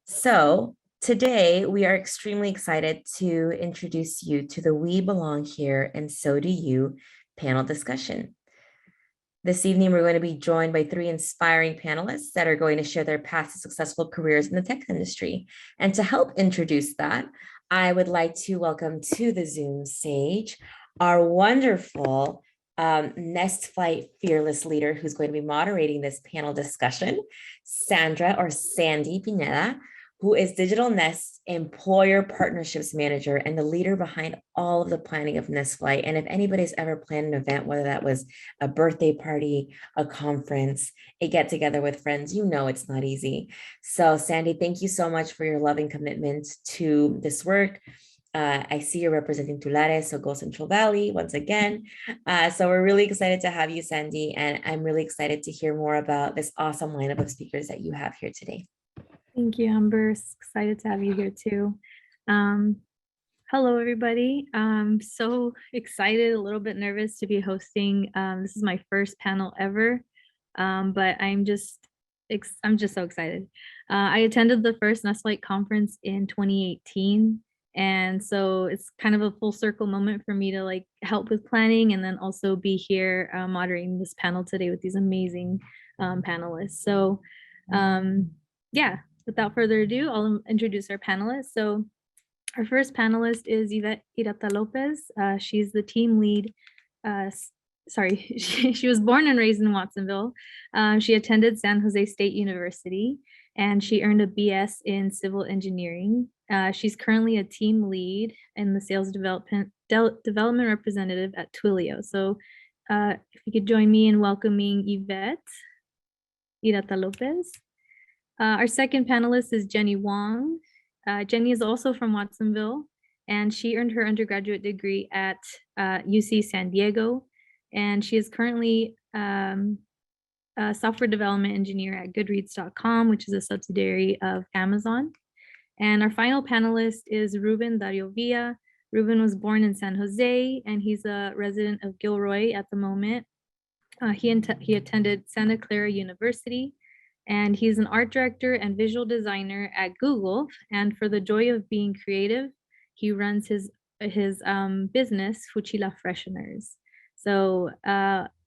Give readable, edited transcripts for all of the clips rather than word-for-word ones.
So today we are extremely excited to introduce you to the We Belong Here and So Do You panel discussion. This evening, we're going to be joined by three inspiring panelists that are going to share their past successful careers in the tech industry. And to help introduce that, I would like to welcome to the Zoom stage our wonderful Nest Flight fearless leader who's going to be moderating this panel discussion, Sandra or Sandy Pineda, who is Digital Nest's employer partnerships manager and the leader behind all of the planning of Nest Flight. And if anybody's ever planned an event, whether that was a birthday party, a conference, a get together with friends, you know it's not easy. So Sandy, thank you so much for your loving commitment to this work. I see you're representing Tulares, so go Central Valley once again. So we're really excited to have you, Sandy, and I'm really excited to hear more about this awesome lineup of speakers that you have here today. Thank you, Amber. Excited to have you here too. Hello, everybody. I'm so excited, a little bit nervous to be hosting. This is my first panel ever, but I'm just so excited. I attended the first Nest Flight conference in 2018. And so it's kind of a full circle moment for me to help with planning and then also be here moderating this panel today with these amazing panelists. So yeah, without further ado, I'll introduce our panelists. So our first panelist is Yvette Ireta-Lopez. She's the team lead. She was born and raised in Watsonville. She attended San Jose State University and she earned a BS in civil engineering. She's currently a team lead and the sales development representative at Twilio. So if you could join me in welcoming Yvette Ireta-Lopez. Our second panelist is Jenny Wong. Jenny is also from Watsonville, and she earned her undergraduate degree at UC San Diego, and she is currently a software development engineer at Goodreads.com, which is a subsidiary of Amazon. And our final panelist is Ruben Dario-Villa. Ruben was born in San Jose, and he's a resident of Gilroy at the moment. He attended Santa Clara University, and he's an art director and visual designer at Google. And for the joy of being creative, he runs his business, Fuchila Fresheners. So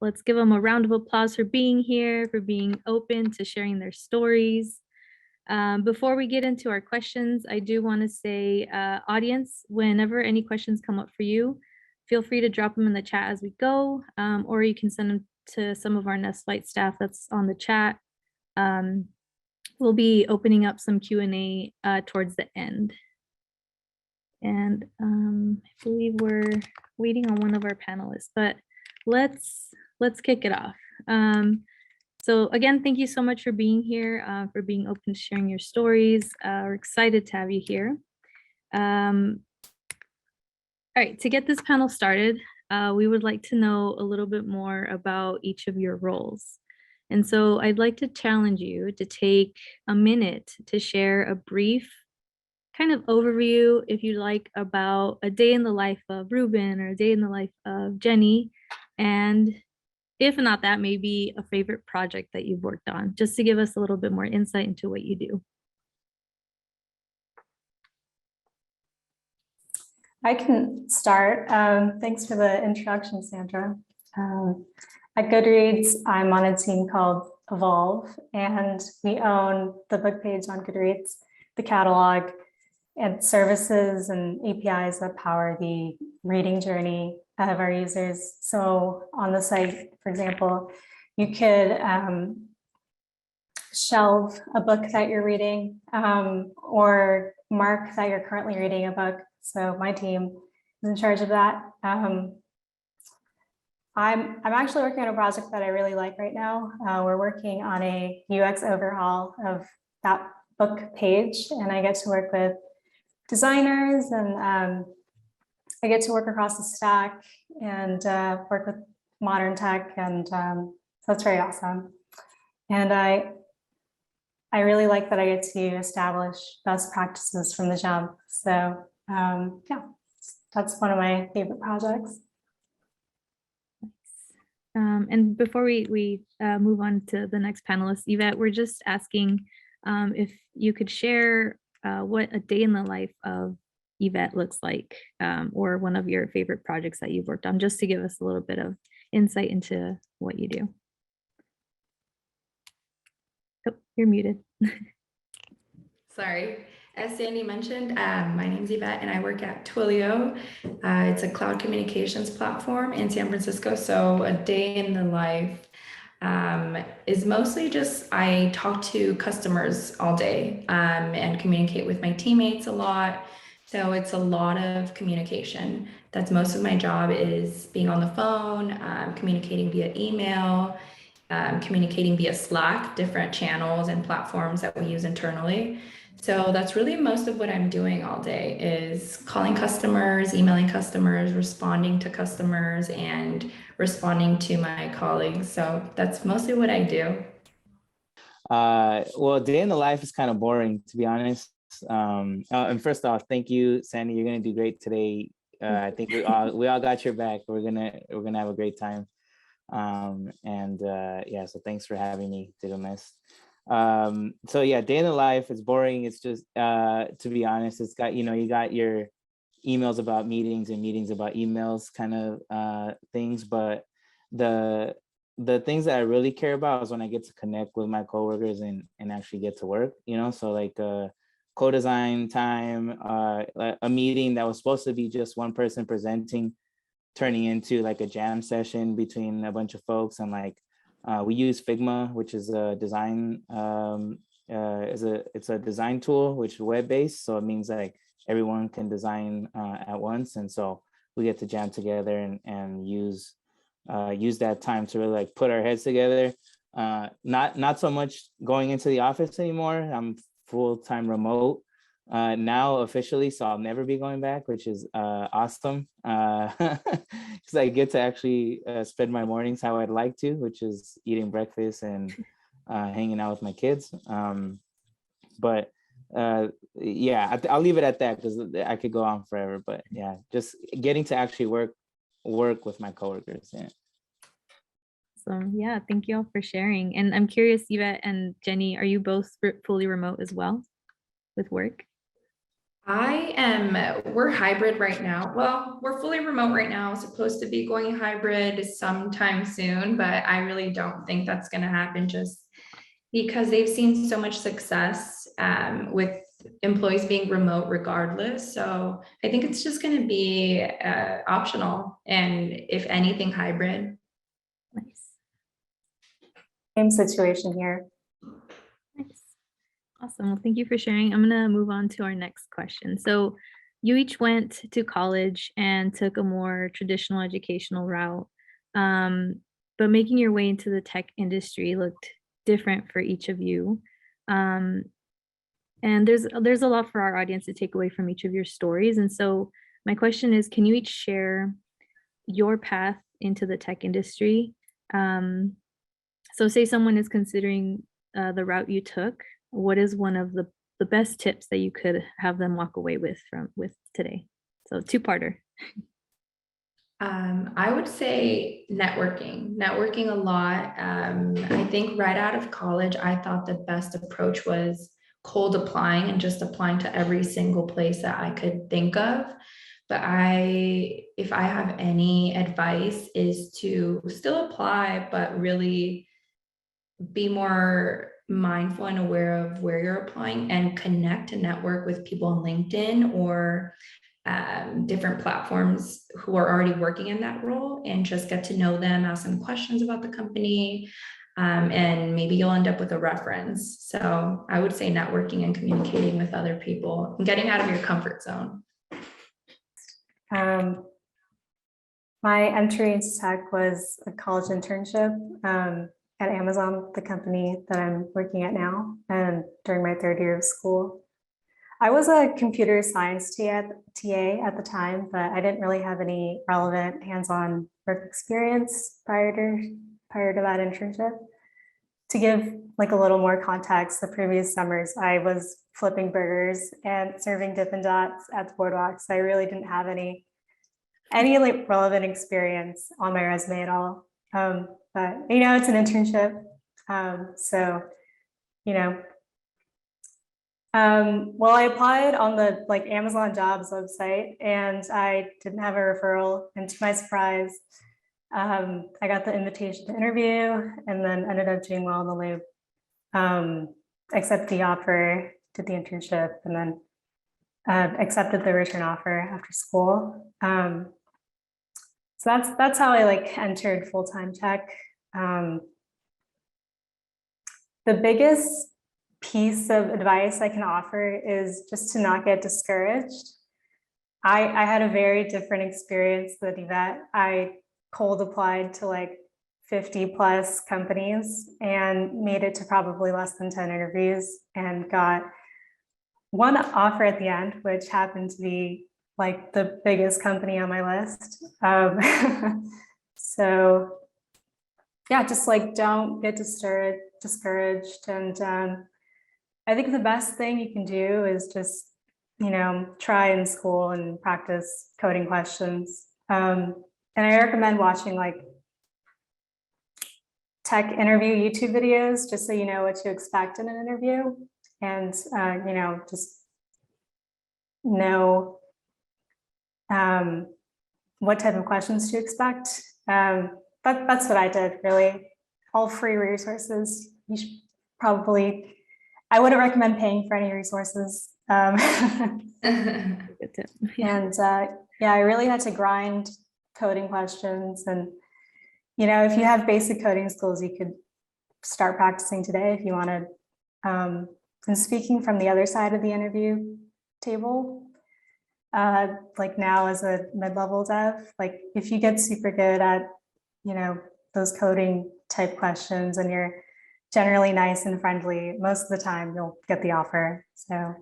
let's give them a round of applause for being here, for being open to sharing their stories. Before we get into our questions, I do want to say, audience, whenever any questions come up for you, feel free to drop them in the chat as we go, or you can send them to some of our Nest Flight staff that's on the chat. We'll be opening up some Q&A towards the end. And I believe we're waiting on one of our panelists, but let's kick it off. So again, thank you so much for being here, for being open to sharing your stories. We're excited to have you here. All right, to get this panel started, we would like to know a little bit more about each of your roles. And so I'd like to challenge you to take a minute to share a brief kind of overview, if you like, about a day in the life of Ruben or a day in the life of Jenny. And if not that, maybe a favorite project that you've worked on, just to give us a little bit more insight into what you do. I can start. Thanks for the introduction, Sandra. At Goodreads, I'm on a team called Evolve, and we own the book page on Goodreads, the catalog, and services and APIs that power the reading journey of our users. So on the site, for example, you could shelve a book that you're reading, or mark that you're currently reading a book. So my team is in charge of that. I'm actually working on a project that I really like right now. We're working on a UX overhaul of that book page, and I get to work with designers, and I get to work across the stack and work with modern tech, and so that's very awesome. And I really like that I get to establish best practices from the jump. So yeah, that's one of my favorite projects. And before we move on to the next panelist, Yvette, we're just asking if you could share what a day in the life of Yvette looks like, or one of your favorite projects that you've worked on, just to give us a little bit of insight into what you do. Oh, you're muted. Sorry. As Sandy mentioned, my name is Yvette and I work at Twilio. It's a cloud communications platform in San Francisco. So a day in the life is mostly just I talk to customers all day and communicate with my teammates a lot. So it's a lot of communication. That's most of my job, is being on the phone, communicating via email, communicating via Slack, different channels and platforms that we use internally. So that's really most of what I'm doing all day, is calling customers, emailing customers, responding to customers, and responding to my colleagues. So that's mostly what I do. Well, day in the life is kind of boring, to be honest. And first off, thank you, Sandy. You're gonna do great today. I think we all got your back. We're gonna have a great time. Yeah, so thanks for having me, Digitalist. So yeah, day in the life is boring. It's just to be honest, it's got, you got your emails about meetings and meetings about emails kind of things, but the things that I really care about is when I get to connect with my coworkers and actually get to work, so like co-design time, a meeting that was supposed to be just one person presenting turning into like a jam session between a bunch of folks. And like we use Figma, which is a design it's a design tool which is web-based, so it means like everyone can design at once. And so we get to jam together and use that time to really like put our heads together. Not so much going into the office anymore. I'm full-time remote now officially, so I'll never be going back, which is awesome, because I get to actually spend my mornings how I'd like to, which is eating breakfast and hanging out with my kids. But yeah, I'll leave it at that because I could go on forever. But yeah, just getting to actually work with my coworkers. Yeah. So yeah, thank you all for sharing. And I'm curious, Yvette and Jenny, are you both fully remote as well with work? We're hybrid right now. Well, we're fully remote right now, supposed to be going hybrid sometime soon, but I really don't think that's going to happen, just because they've seen so much success with employees being remote regardless. So I think it's just going to be optional, and if anything, hybrid. Nice. Same situation here. Nice. Awesome. Well, thank you for sharing. I'm going to move on to our next question. So you each went to college and took a more traditional educational route, but making your way into the tech industry looked different for each of you. And there's a lot for our audience to take away from each of your stories. And so my question is, can you each share your path into the tech industry? So say someone is considering the route you took. What is one of the best tips that you could have them walk away with today? So two-parter. I would say networking a lot. I think right out of college, I thought the best approach was cold applying and just applying to every single place that I could think of. But if I have any advice, is to still apply, but really be more mindful and aware of where you're applying, and connect and network with people on LinkedIn or different platforms who are already working in that role, and just get to know them, ask them questions about the company, and maybe you'll end up with a reference. So I would say networking and communicating with other people and getting out of your comfort zone. My entry into tech was a college internship at Amazon, the company that I'm working at now, and during my third year of school. I was a computer science TA at the time, but I didn't really have any relevant hands-on work experience prior to that internship. To give like a little more context, the previous summers I was flipping burgers and serving Dippin' Dots at the boardwalk, so I really didn't have any like relevant experience on my resume at all. But it's an internship, so Well, I applied on the like Amazon Jobs website, and I didn't have a referral. And to my surprise, I got the invitation to interview, and then ended up doing well in the loop. Accepted the offer, did the internship, and then accepted the return offer after school. So that's how I like entered full-time tech. The biggest piece of advice I can offer is just to not get discouraged. I had a very different experience than Yvette. I cold applied to like 50 plus companies and made it to probably less than 10 interviews and got one offer at the end, which happened to be like the biggest company on my list. So yeah, just like don't get discouraged. And I think the best thing you can do is just, try in school and practice coding questions. And I recommend watching like tech interview YouTube videos, just so you know what to expect in an interview. And, just know what type of questions to expect. That's what I did, really. All free resources. You should probably, I wouldn't recommend paying for any resources. Good tip. Yeah. And yeah, I really had to grind coding questions. And, if you have basic coding skills, you could start practicing today if you wanted. And speaking from the other side of the interview table, like now as a mid-level dev, like if you get super good at, those coding type questions and you're generally nice and friendly, most of the time you'll get the offer. So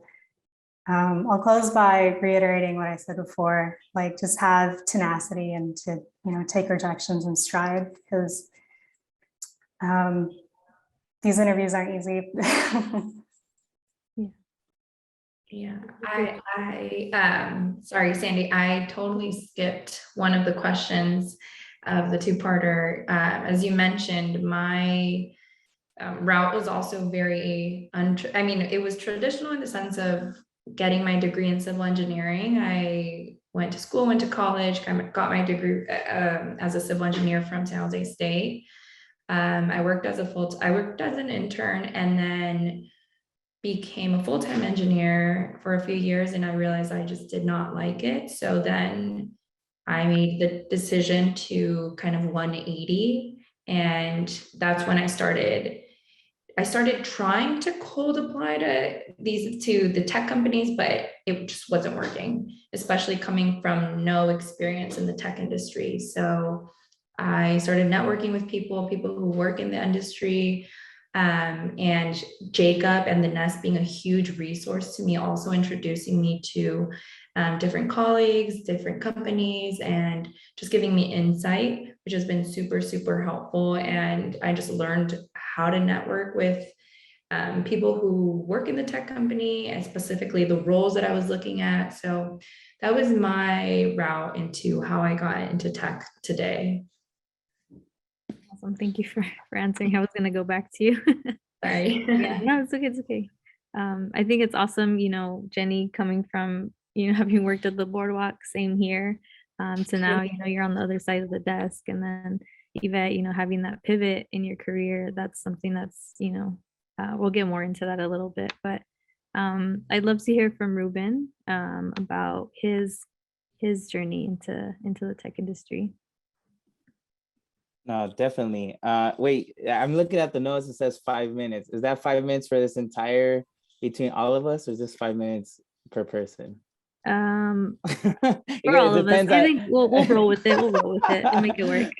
I'll close by reiterating what I said before, like just have tenacity and to, take rejections in stride, because these interviews aren't easy. Yeah, sorry, Sandy, I totally skipped one of the questions of the two-parter. As you mentioned, my route was also very, it was traditional in the sense of getting my degree in civil engineering. I went to school, went to college, got my degree as a civil engineer from San Jose State. I worked as an intern, and then became a full-time engineer for a few years, and I realized I just did not like it. So then I made the decision to kind of 180, and that's when I started trying to cold apply to the tech companies, but it just wasn't working, especially coming from no experience in the tech industry. So I started networking with people who work in the industry, and Jacob and the Nest being a huge resource to me, also introducing me to different colleagues, different companies, and just giving me insight, which has been super, super helpful. And I just learned how to network with people who work in the tech company, and specifically the roles that I was looking at. So that was my route into how I got into tech today. Awesome. Thank you for answering. I was going to go back to you. Sorry. Yeah, no, it's okay. It's okay. I think it's awesome, Jenny, coming from, having worked at the boardwalk, same here. So now, you're on the other side of the desk, and then Yvette, having that pivot in your career, that's something that's, we'll get more into that a little bit, but I'd love to hear from Ruben about his journey into the tech industry. No, definitely. Wait, I'm looking at the notes. It says 5 minutes. Is that 5 minutes for this entire, between all of us, or is this 5 minutes per person? For all of us, I think we'll roll with it. We'll roll with it. We'll make it work.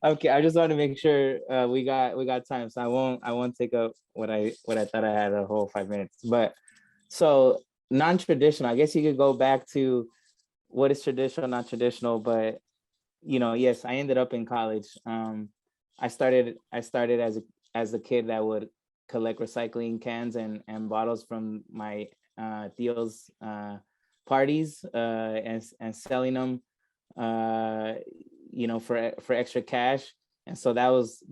Okay, I just want to make sure we got time, so I won't take up what I thought I had a whole 5 minutes. But so non-traditional, I guess you could go back to what is traditional, not traditional, but yes, I ended up in college. I started as a kid that would collect recycling cans and bottles from my tíos parties and selling them for extra cash. And so that was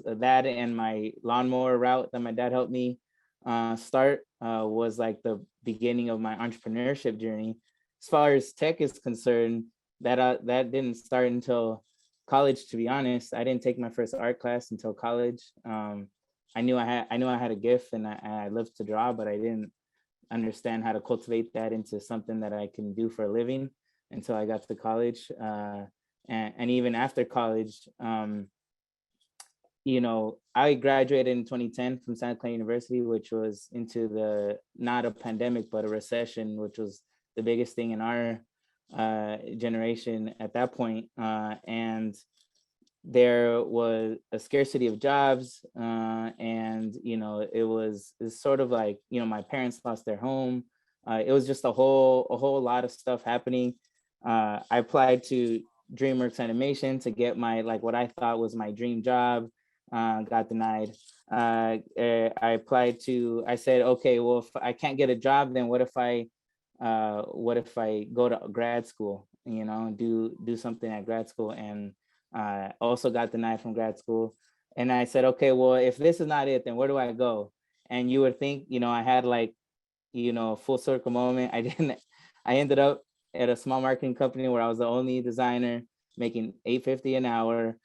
that and my lawnmower route that my dad helped me start was like the beginning of my entrepreneurship journey. As far as tech is concerned, that didn't start until college. To be honest, I didn't take my first art class until college. I knew I had a gift, and I loved to draw, but I didn't understand how to cultivate that into something that I can do for a living until I got to college. And even after college, I graduated in 2010 from Santa Clara University, which was into not a pandemic, but a recession, which was the biggest thing in our generation at that point. And there was a scarcity of jobs, and it's sort of like, my parents lost their home. It was just a whole lot of stuff happening. I applied to DreamWorks Animation to get my, like, what I thought was my dream job. Got denied. I said, okay, well, if I can't get a job, then what if I go to grad school, do something at grad school, and also got denied from grad school. And I said, okay, well, if this is not it, then where do I go? And you would think, I had like, a full circle moment. I ended up at a small marketing company where I was the only designer, making $8.50 an hour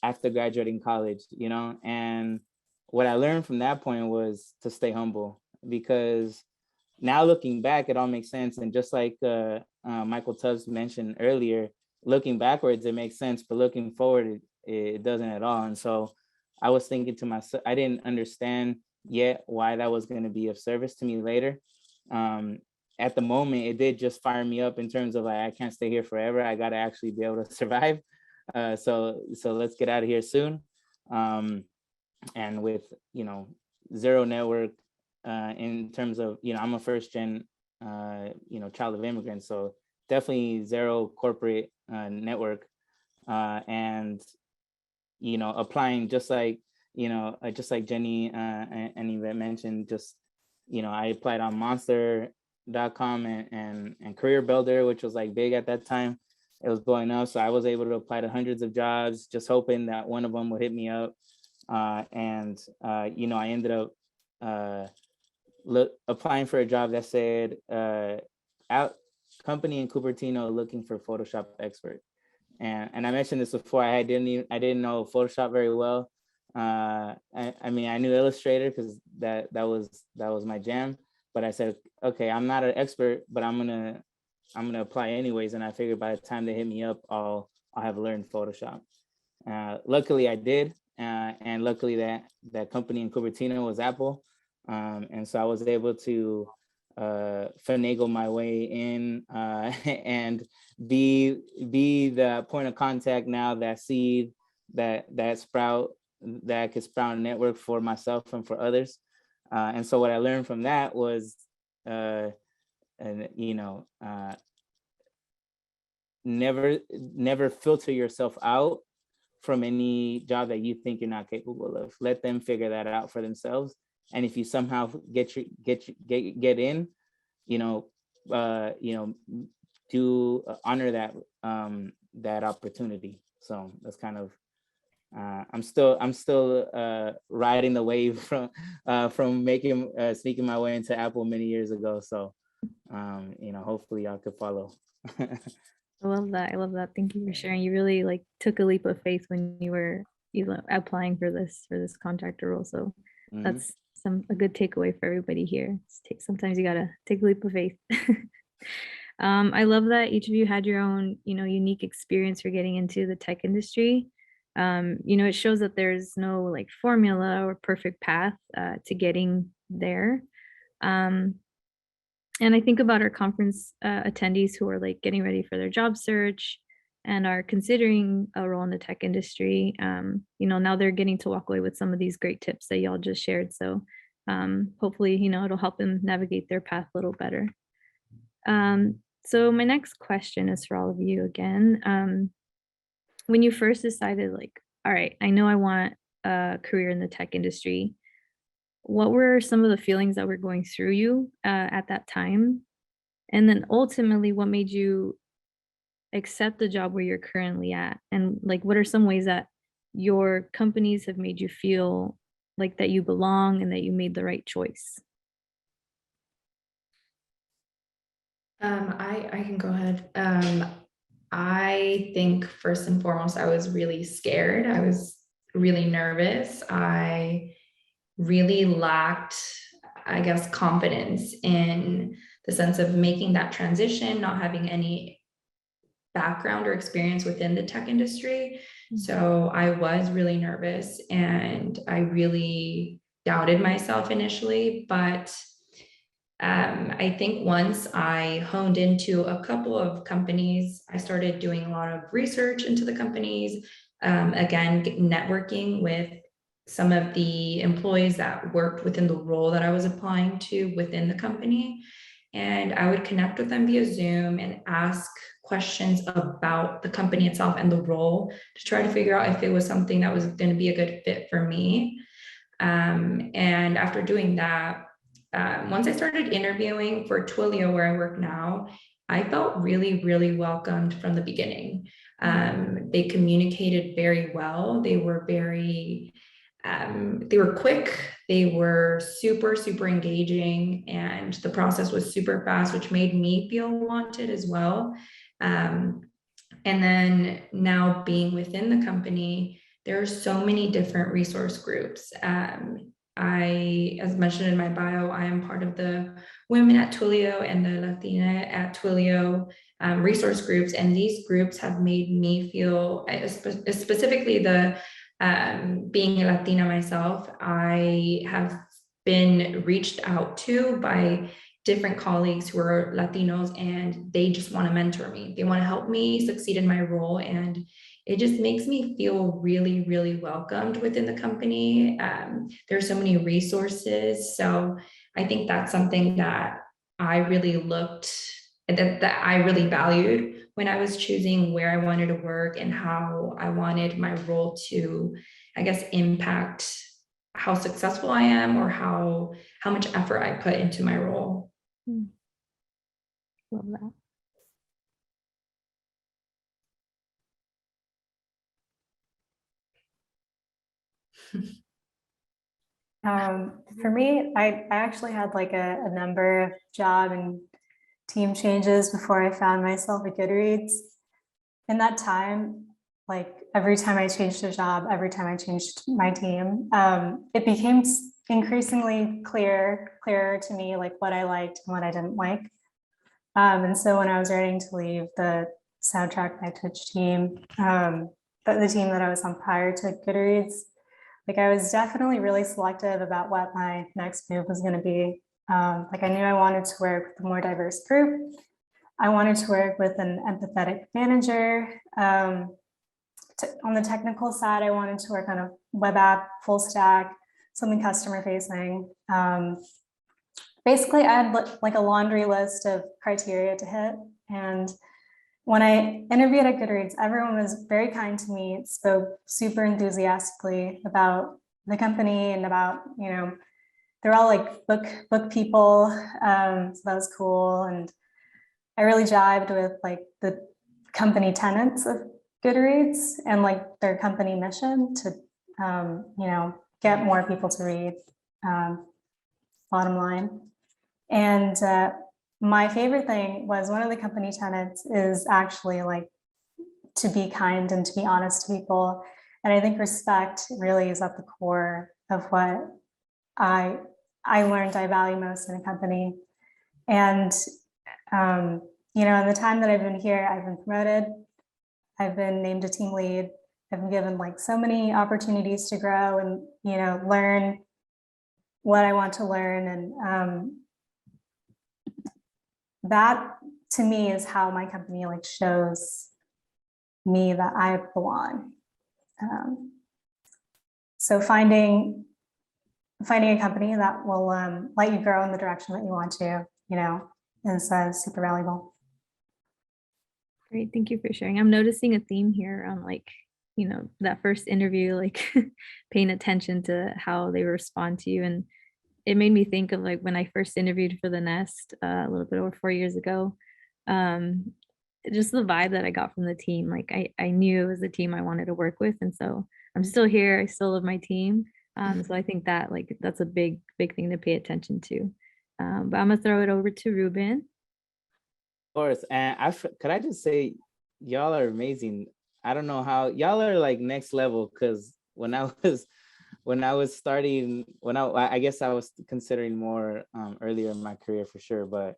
after graduating college, and what I learned from that point was to stay humble, because now looking back, it all makes sense. And just like Michael Tubbs mentioned earlier, looking backwards, it makes sense, but looking forward, it doesn't at all. And so I was thinking to myself, I didn't understand yet why that was going to be of service to me later. At the moment, it did just fire me up in terms of, like, I can't stay here forever. I got to actually be able to survive. So let's get out of here soon. And with, zero network, in terms of, I'm a first gen, child of immigrants. So definitely zero corporate network, and, applying just like Jenny and Yvette mentioned, just, I applied on monster.com and Career Builder, which was like big at that time. It was blowing up. So I was able to apply to hundreds of jobs, just hoping that one of them would hit me up. I ended up applying for a job that said, company in Cupertino looking for Photoshop expert. And I mentioned this before. I didn't know Photoshop very well. I knew Illustrator because that was my jam. But I said, okay, I'm not an expert, but I'm gonna apply anyways. And I figured by the time they hit me up, I'll have learned Photoshop. Luckily, I did, and luckily that company in Cupertino was Apple, and so I was able to finagle my way in, and be the point of contact now, that seed, that sprout, that could sprout a network for myself and for others. And so what I learned from that was, never filter yourself out from any job that you think you're not capable of. Let them figure that out for themselves. And if you somehow get in, do honor that opportunity. So that's kind of, I'm still riding the wave from sneaking my way into Apple many years ago. So hopefully y'all could follow. I love that. I love that. Thank you for sharing. You really like took a leap of faith when you were applying for this contractor role. So that's a good takeaway for everybody here. Sometimes you gotta take a leap of faith. I love that each of you had your own, unique experience for getting into the tech industry. It shows that there's no like formula or perfect path to getting there. And I think about our conference attendees who are like getting ready for their job search and are considering a role in the tech industry. Now they're getting to walk away with some of these great tips that y'all just shared. So hopefully, it'll help them navigate their path a little better. So my next question is for all of you again. When you first decided, like, all right, I know I want a career in the tech industry, what were some of the feelings that were going through you at that time? And then ultimately, what made you accept the job where you're currently at? And like, what are some ways that your companies have made you feel like that you belong and that you made the right choice? I can go ahead. I think first and foremost, I was really scared. I was really nervous. I really lacked, I guess, confidence in the sense of making that transition, not having any background or experience within the tech industry. So I was really nervous and I really doubted myself initially, but I think once I honed into a couple of companies, I started doing a lot of research into the companies, again, networking with some of the employees that worked within the role that I was applying to within the company. And I would connect with them via Zoom and ask questions about the company itself and the role to try to figure out if it was something that was going to be a good fit for me. And after doing that, once I started interviewing for Twilio, where I work now, I felt really, really welcomed from the beginning. They communicated very well. They were quick. They were super, super engaging, and the process was super fast, which made me feel wanted as well. And then now being within the company, there are so many different resource groups. As mentioned in my bio, I am part of the Women at Twilio and the Latina at Twilio resource groups. And these groups have made me feel, specifically the being a Latina myself, I have been reached out to by different colleagues who are Latinos, and they just want to mentor me. They want to help me succeed in my role. And it just makes me feel really, really welcomed within the company. There's so many resources. So I think that's something that I really that I really valued when I was choosing where I wanted to work and how I wanted my role to, I guess, impact how successful I am or how much effort I put into my role. Love that. For me, I actually had like a number of job and team changes before I found myself at Goodreads. In that time, like every time I changed a job, every time I changed my team, it became increasingly clearer to me like what I liked and what I didn't like. And so when I was ready to leave the Soundtrack by Twitch team, the team that I was on prior to Goodreads, like I was definitely really selective about what my next move was going to be. Like I knew I wanted to work with a more diverse group. I wanted to work with an empathetic manager. On the technical side, I wanted to work on a web app, full stack, something customer facing. Basically, I had like a laundry list of criteria to hit. And when I interviewed at Goodreads, everyone was very kind to me, spoke super enthusiastically about the company and about, you know, they're all like book people. So that was cool. And I really jived with like the company tenets of Goodreads and like their company mission to, you know, get more people to read, bottom line. And my favorite thing was one of the company tenets is actually like to be kind and to be honest to people. And I think respect really is at the core of what I learned I value most in a company. And, you know, in the time that I've been here, I've been promoted. I've been named a team lead. I've been given like so many opportunities to grow and, you know, learn what I want to learn. And that to me is how my company like shows me that I belong. So finding a company that will let you grow in the direction that you want to, you know, is super valuable. Great, thank you for sharing. I'm noticing a theme here on like, you know, that first interview, like paying attention to how they respond to you. And it made me think of like when I first interviewed for the Nest a little bit over 4 years ago. Just the vibe that I got from the team, like I knew it was the team I wanted to work with. And so I'm still here. I still love my team. So I think that that's a big thing to pay attention to. But I'm gonna throw it over to Ruben. Of course. And could I just say, y'all are amazing. I don't know how y'all are like next level, because when I was starting, I guess I was considering more earlier in my career for sure, but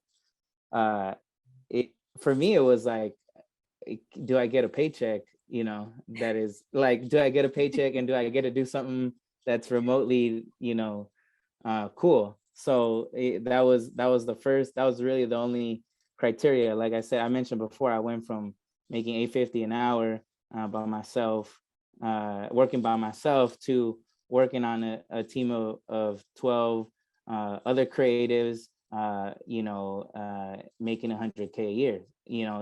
it for me it was like, do I get a paycheck? You know, that is like, do I get a paycheck and do I get to do something that's remotely, cool? So that was really the only criteria. Like I said, I mentioned before, I went from making $8.50 an hour by myself, working by myself, to working on a team of 12 other creatives, making $100K a year.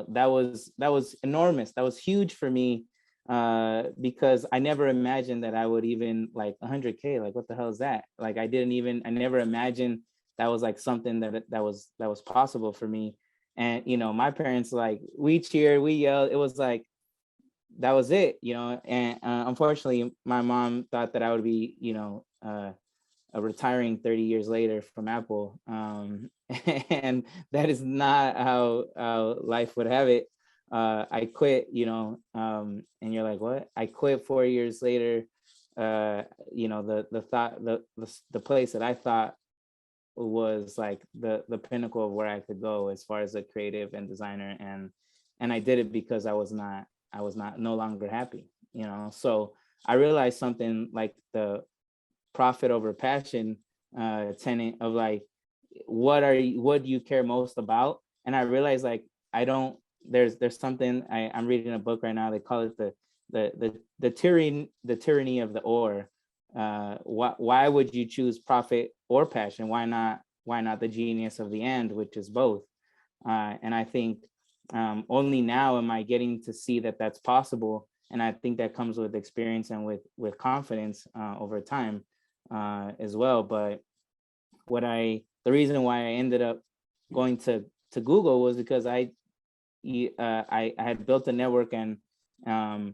That was enormous. That was huge for me, because I never imagined that I would even like 100K. Like, what the hell is that? Like, I never imagined that was like something that was possible for me. And my parents, like, we cheered, we yelled. It was like, that was it, and unfortunately my mom thought that I would be retiring 30 years later from Apple, and that is not how life would have it. I quit, and you're like, what? I quit 4 years later. The place that I thought was like the pinnacle of where I could go as far as a creative and designer, and I did it because I was no longer happy, So I realized something like the profit over passion tenet of like, what do you care most about? And I realized, like, there's something, I'm reading a book right now, they call it the tyranny of the or. Why would you choose profit or passion? Why not the genius of the end, which is both? And I think only now am I getting to see that that's possible, and I think that comes with experience and with confidence over time as well. But the reason why I ended up going to Google was because I had built a network, and I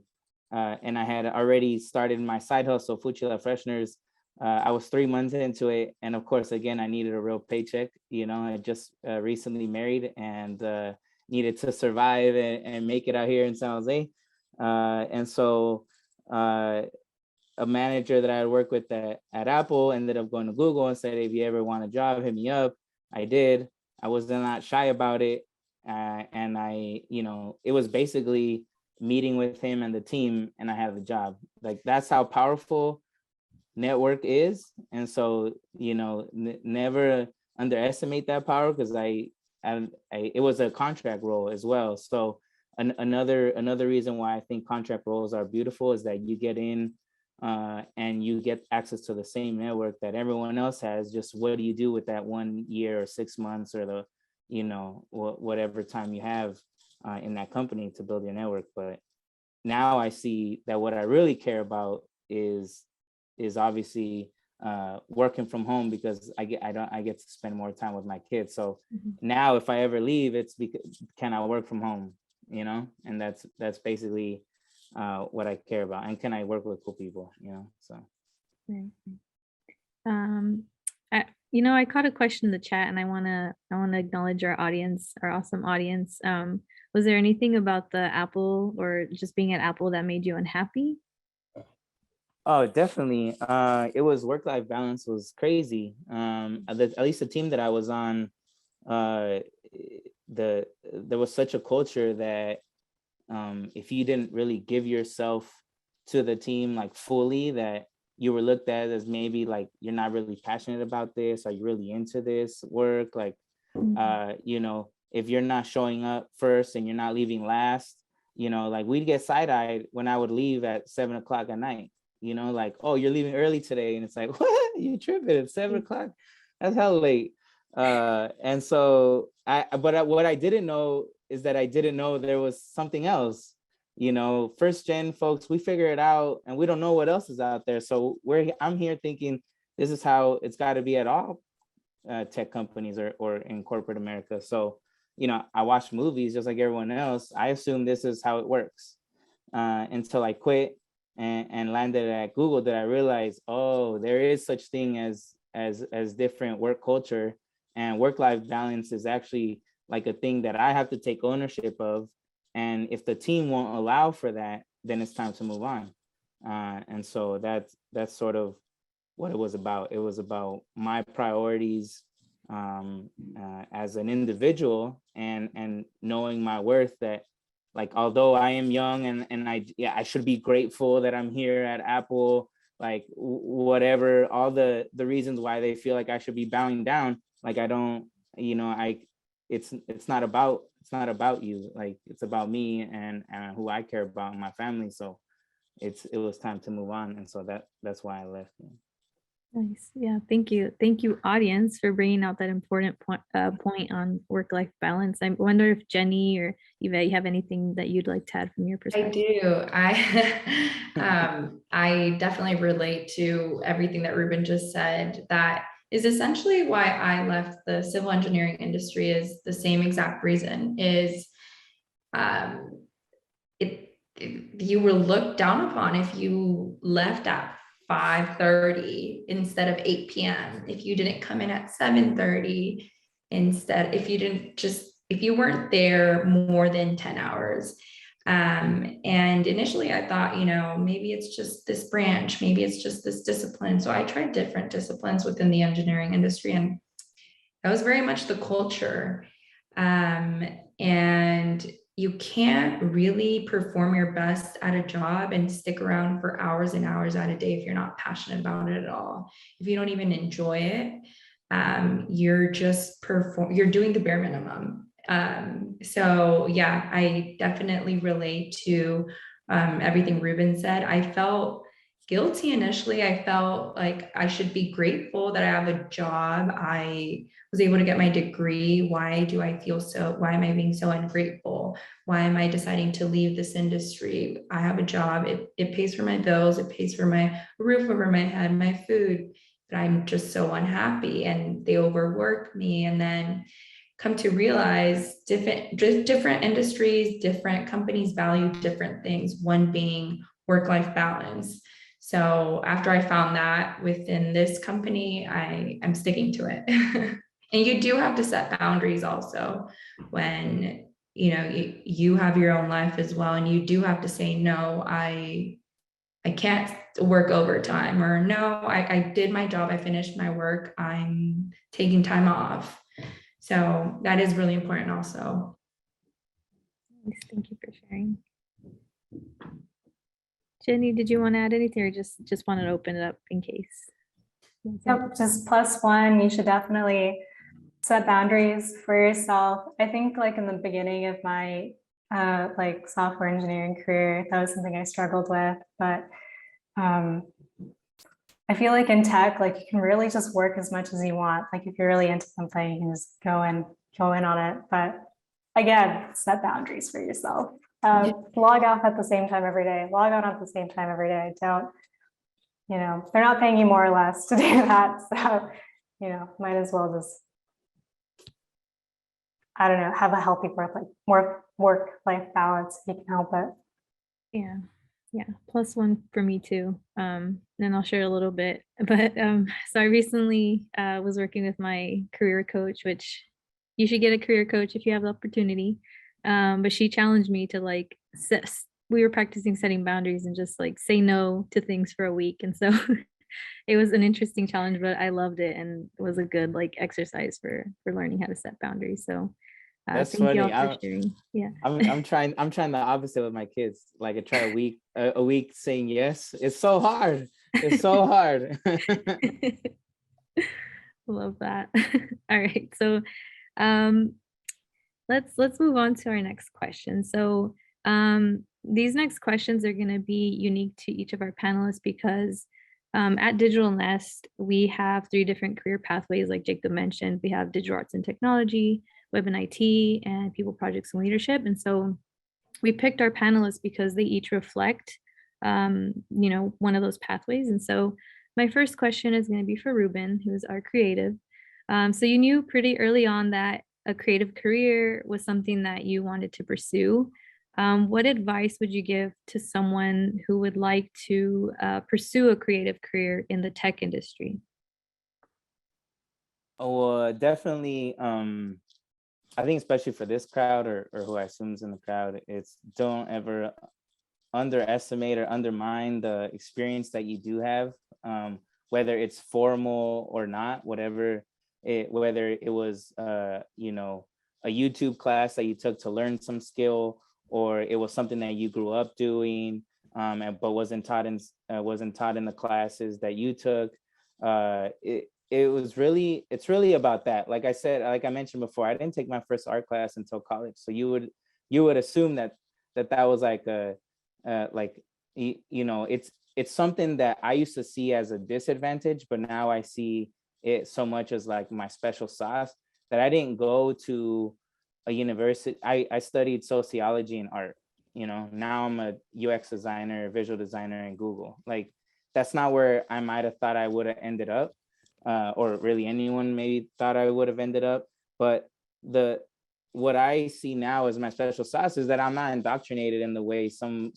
had already started my side hustle, Fuchila Fresheners. I was 3 months into it, and of course, again, I needed a real paycheck. I just recently married and needed to survive and make it out here in San Jose. And so a manager that I had worked with at Apple ended up going to Google and said, if you ever want a job, hit me up. I did. I was not shy about it. And it was basically meeting with him and the team, and I had the job. Like, that's how powerful network is. And so, never underestimate that power, because it was a contract role as well. So another reason why I think contract roles are beautiful is that you get in and you get access to the same network that everyone else has. Just what do you do with that 1 year or 6 months or the whatever time you have in that company to build your network? But now I see that what I really care about is obviously working from home, because I get to spend more time with my kids. So now if I ever leave, it's because, can I work from home? And that's basically what I care about. And can I work with cool people? So. Right. I caught a question in the chat, and I wanna acknowledge our audience, our awesome audience. Was there anything about the Apple or just being at Apple that made you unhappy? Oh, definitely. It was work-life balance was crazy. At least the team that I was on, there was such a culture that if you didn't really give yourself to the team like fully, that you were looked at as maybe like you're not really passionate about this. Are you really into this work? Like, if you're not showing up first and you're not leaving last, like we'd get side-eyed when I would leave at 7 o'clock at night. Like, oh, you're leaving early today, and it's like, what? You tripping? It's 7 o'clock? That's hell late. And so what I didn't know is that I didn't know there was something else. First gen folks, we figure it out, and we don't know what else is out there. So I'm here thinking this is how it's got to be at all tech companies or in corporate America. So, I watch movies just like everyone else. I assume this is how it works until I quit. and landed at Google that I realized, oh, there is such thing as different work culture, and work-life balance is actually like a thing that I have to take ownership of. And if the team won't allow for that, then it's time to move on. And so that's sort of what it was about. It was about my priorities as an individual, and knowing my worth, that like, although I am young and I should be grateful that I'm here at Apple, like whatever, all the reasons why they feel like I should be bowing down, like I don't, it's not about you, like it's about me and who I care about and my family. So it was time to move on, and so that's why I left. Nice. Yeah. Thank you. Thank you, audience, for bringing out that important point on work-life balance. I wonder if Jenny or Yvette, you have anything that you'd like to add from your I perspective? do. I definitely relate to everything that Ruben just said. That is essentially why I left the civil engineering industry, is the same exact reason, is you were looked down upon if you left at 5:30 instead of 8 p.m. If you didn't come in at 7:30 instead, if you weren't there more than 10 hours. And initially I thought, maybe it's just this branch, maybe it's just this discipline. So I tried different disciplines within the engineering industry, and that was very much the culture. And you can't really perform your best at a job and stick around for hours and hours at a day if you're not passionate about it at all. If you don't even enjoy it, you're doing the bare minimum. So yeah, I definitely relate to everything Ruben said. I felt guilty initially. I felt like I should be grateful that I have a job. I was able to get my degree. Why am I being so ungrateful? Why am I deciding to leave this industry? I have a job. It pays for my bills. It pays for my roof over my head, my food, but I'm just so unhappy, and they overwork me. And then come to realize different industries, different companies value different things, one being work-life balance. So after I found that within this company, I'm sticking to it. And you do have to set boundaries also when you have your own life as well, and you do have to say, no, I can't work overtime, or no, I did my job, I finished my work, I'm taking time off. So that is really important also. Thank you for sharing. Jenny, did you want to add anything, or just wanted to open it up in case? Yep, just +1, you should definitely set boundaries for yourself. I think like in the beginning of my like software engineering career, that was something I struggled with, but I feel like in tech, like you can really just work as much as you want. Like if you're really into something, you can just go in on it. But again, set boundaries for yourself. Log off at the same time every day, log on at the same time every day. Don't, they're not paying you more or less to do that. So, might as well just, I don't know, have a healthy work-life balance if you can help it. Yeah, +1 for me too. And I'll share a little bit, but so I recently was working with my career coach, which you should get a career coach if you have the opportunity. But she challenged me to we were practicing setting boundaries and just like say no to things for a week. And so it was an interesting challenge, but I loved it, and it was a good like exercise for learning how to set boundaries. So that's thank funny. you all for sharing. Yeah. I'm trying the opposite with my kids. Like I try a week saying yes. It's so hard. It's so hard. Love that. All right. So let's move on to our next question. So these next questions are going to be unique to each of our panelists because at Digital Nest, we have 3 different career pathways, like Jacob mentioned. We have digital arts and technology, web and IT, and people, projects, and leadership. And so we picked our panelists because they each reflect, one of those pathways. And so my first question is going to be for Ruben, who is our creative. So you knew pretty early on that a creative career was something that you wanted to pursue. what advice would you give to someone who would like to pursue a creative career in the tech industry? Oh, definitely. I think especially for this crowd, or who I assume is in the crowd, it's don't ever underestimate or undermine the experience that you do have, whether it's formal or not, whether it was you know, a YouTube class that you took to learn some skill, or it was something that you grew up doing, but wasn't taught in the classes that you took. It's really about that. Like I said, like I mentioned before, I didn't take my first art class until college. So you would assume that was like you know, it's something that I used to see as a disadvantage, but now I see it so much as like my special sauce, that I didn't go to a university. I studied sociology and art. You know, now I'm a UX designer, visual designer in Google. Like, that's not where I might have thought I would have ended up. Or really anyone maybe thought I would have ended up. But what I see now as my special sauce is that I'm not indoctrinated in the way some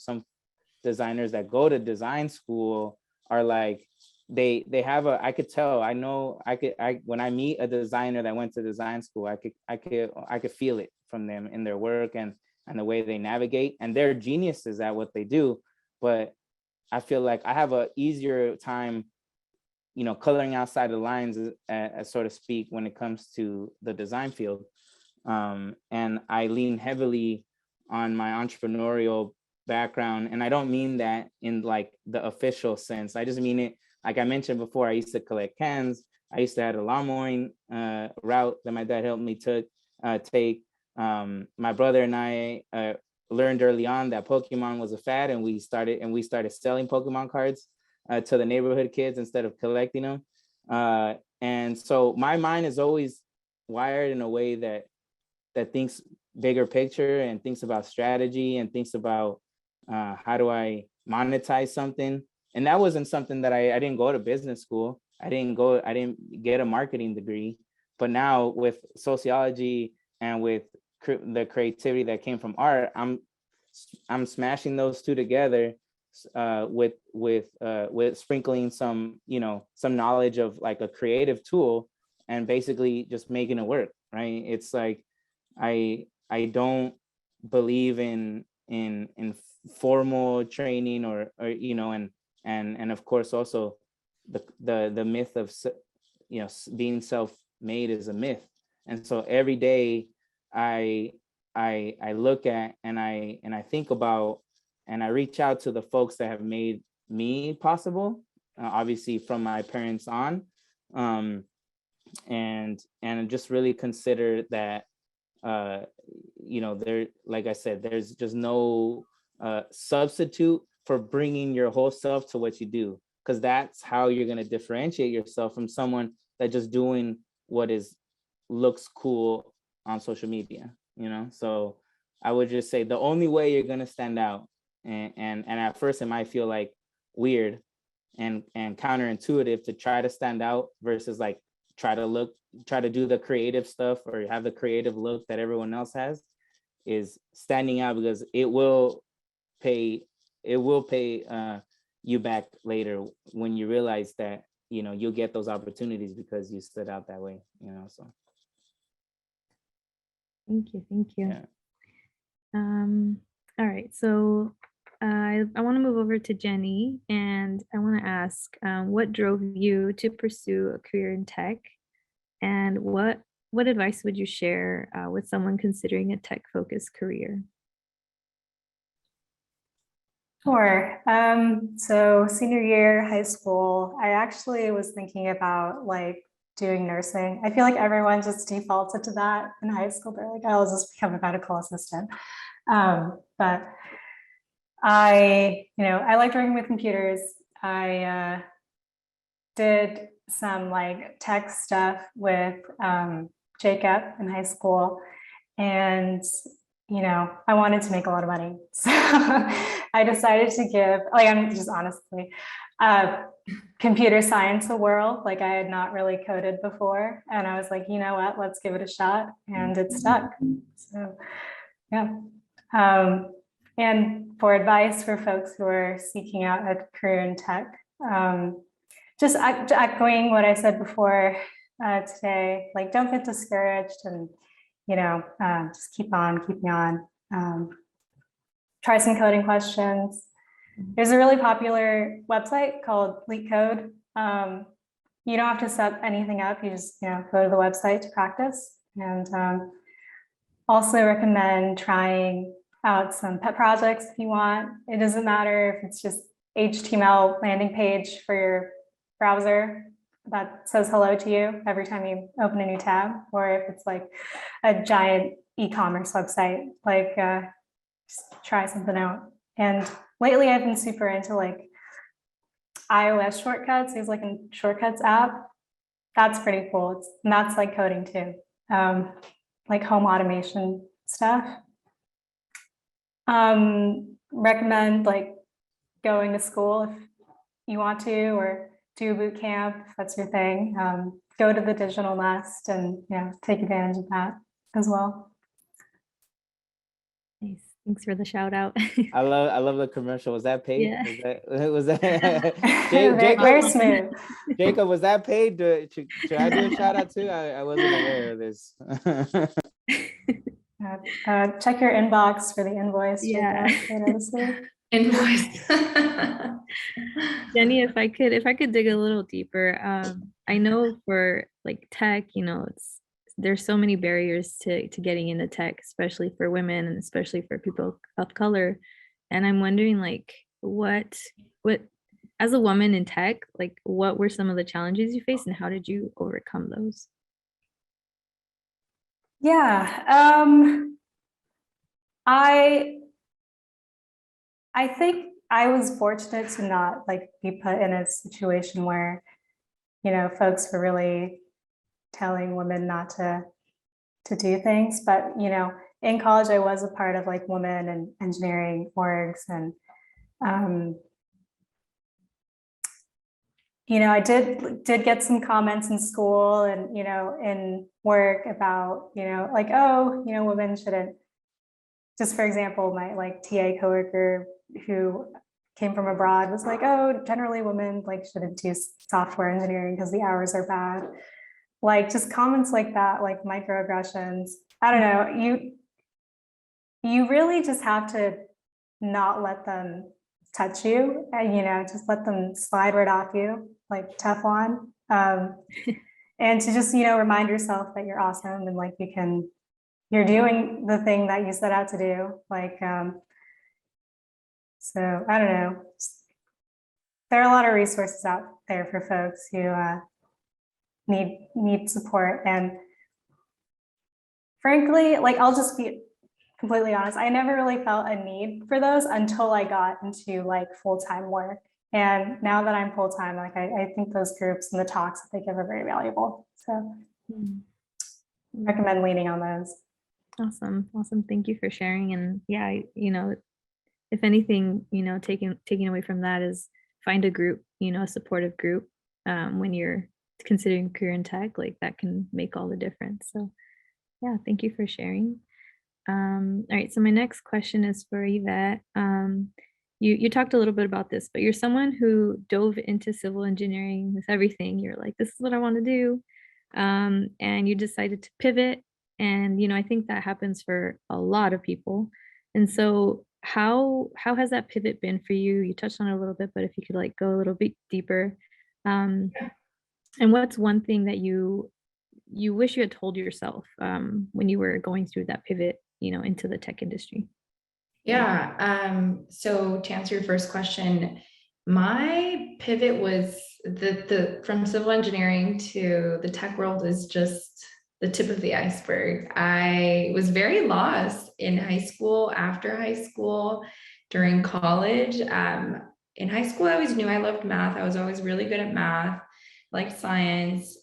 designers that go to design school are. Like, they have I could tell, when I meet a designer that went to design school, I could feel it from them in their work and the way they navigate, and they're geniuses at what they do. But I feel like I have a easier time, you know, coloring outside the lines, so to speak, when it comes to the design field. And I lean heavily on my entrepreneurial background. And I don't mean that in like the official sense. I just mean it, like I mentioned before, I used to collect cans. I used to have a lawn mowing route that my dad helped me take. My brother and I learned early on that Pokemon was a fad, and we started selling Pokemon cards to the neighborhood kids instead of collecting them. And so my mind is always wired in a way that thinks bigger picture and thinks about strategy and thinks about how do I monetize something. And that wasn't something that I didn't go to business school. I didn't get a marketing degree. But now with sociology and with the creativity that came from art, I'm smashing those two together with sprinkling some knowledge of like a creative tool, and basically just making it work. Right? It's like I don't believe in formal training or you know, and of course also the myth of being self-made is a myth. And so every day I look at and I think about and I reach out to the folks that have made me possible, obviously from my parents on, and just really consider that there, like I said, there's just no substitute for bringing your whole self to what you do, because that's how you're going to differentiate yourself from someone that just doing what looks cool on social media. So I would just say the only way you're going to stand out, and at first it might feel like weird and counterintuitive to try to stand out versus like try to do the creative stuff or have the creative look that everyone else has, is standing out, because it will pay you back later when you realize that you'll get those opportunities because you stood out that way. So thank you. yeah. All right, so I want to move over to Jenny, and I want to ask, what drove you to pursue a career in tech, and what advice would you share with someone considering a tech-focused career? Sure. So senior year, high school, I actually was thinking about like doing nursing. I feel like everyone just defaulted to that in high school. They're like, oh, I'll just become a medical assistant. But I liked working with computers. I did some like tech stuff with Jacob in high school, and I wanted to make a lot of money. So I decided to give, like, I'm just honestly, computer science a whirl. Like, I had not really coded before. And I was like, you know what, let's give it a shot. And it stuck. So, yeah. And for advice for folks who are seeking out a career in tech, just echoing what I said before today, like don't get discouraged and, just keep on keeping on. Try some coding questions. There's a really popular website called LeetCode. You don't have to set anything up. You just, go to the website to practice. And also recommend trying out some pet projects if you want. It doesn't matter if it's just HTML landing page for your browser that says hello to you every time you open a new tab, or if it's like a giant e-commerce website, like just try something out. And lately I've been super into like iOS shortcuts. There's like a shortcuts app. That's pretty cool. And that's like coding too. Like home automation stuff. Recommend like going to school if you want to, or do boot camp if that's your thing. Go to the Digital Nest and take advantage of that as well. Nice. Thanks for the shout out. I love the commercial. Was that paid? Yeah. Was that Very smooth. Jacob, was that paid? Should I do a shout out too? I wasn't aware of this. Check your inbox for the invoice. Yeah. Invoice. Jenny, if I could dig a little deeper, I know for like tech, there's so many barriers to getting into tech, especially for women and especially for people of color. And I'm wondering, like, what as a woman in tech, like, what were some of the challenges you faced and how did you overcome those? Yeah, I think I was fortunate to not like be put in a situation where, folks were really telling women not to do things. But, in college, I was a part of like women and engineering orgs. And, I did get some comments in school and, in work about, like, oh, women shouldn't, just for example, my like TA coworker who came from abroad was like, oh, generally women like shouldn't do software engineering because the hours are bad. Like just comments like that, like microaggressions. I don't know, you really just have to not let them touch you and, just let them slide right off you like Teflon. And to just, remind yourself that you're awesome and like you're doing the thing that you set out to do. Like, so I don't know. There are a lot of resources out there for folks who need support. And frankly, like, I'll just be completely honest, I never really felt a need for those until I got into like full-time work. And now that I'm full-time, like I think those groups and the talks that they give are very valuable. So recommend leaning on those. Awesome. Thank you for sharing. And yeah, if anything, taking away from that is find a group, a supportive group when you're considering career in tech, like that can make all the difference. So yeah, thank you for sharing. All right, so my next question is for Yvette. You talked a little bit about this, but you're someone who dove into civil engineering with everything. You're like, this is what I want to do. And you decided to pivot. And, I think that happens for a lot of people. And so how has that pivot been for you? You touched on it a little bit, but if you could like go a little bit deeper. And what's one thing that you wish you had told yourself when you were going through that pivot, into the tech industry? Yeah. So to answer your first question, my pivot was the from civil engineering to the tech world is just the tip of the iceberg. I was very lost in high school, after high school, during college. In high school, I always knew I loved math. I was always really good at math, liked science.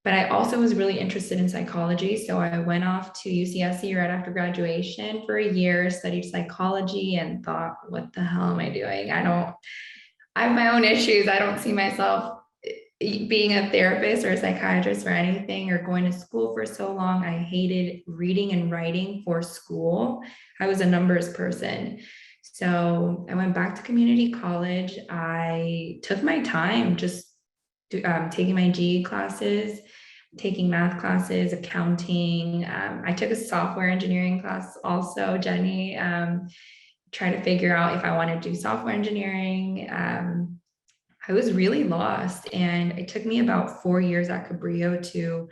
But I also was really interested in psychology. So I went off to UCSC right after graduation for a year, studied psychology and thought, what the hell am I doing? I have my own issues. I don't see myself being a therapist or a psychiatrist or anything, or going to school for so long. I hated reading and writing for school. I was a numbers person. So I went back to community college. I took my time just taking my GE classes, taking math classes, accounting. I took a software engineering class also, Jenny, trying to figure out if I want to do software engineering. I was really lost, and it took me about 4 years at Cabrillo to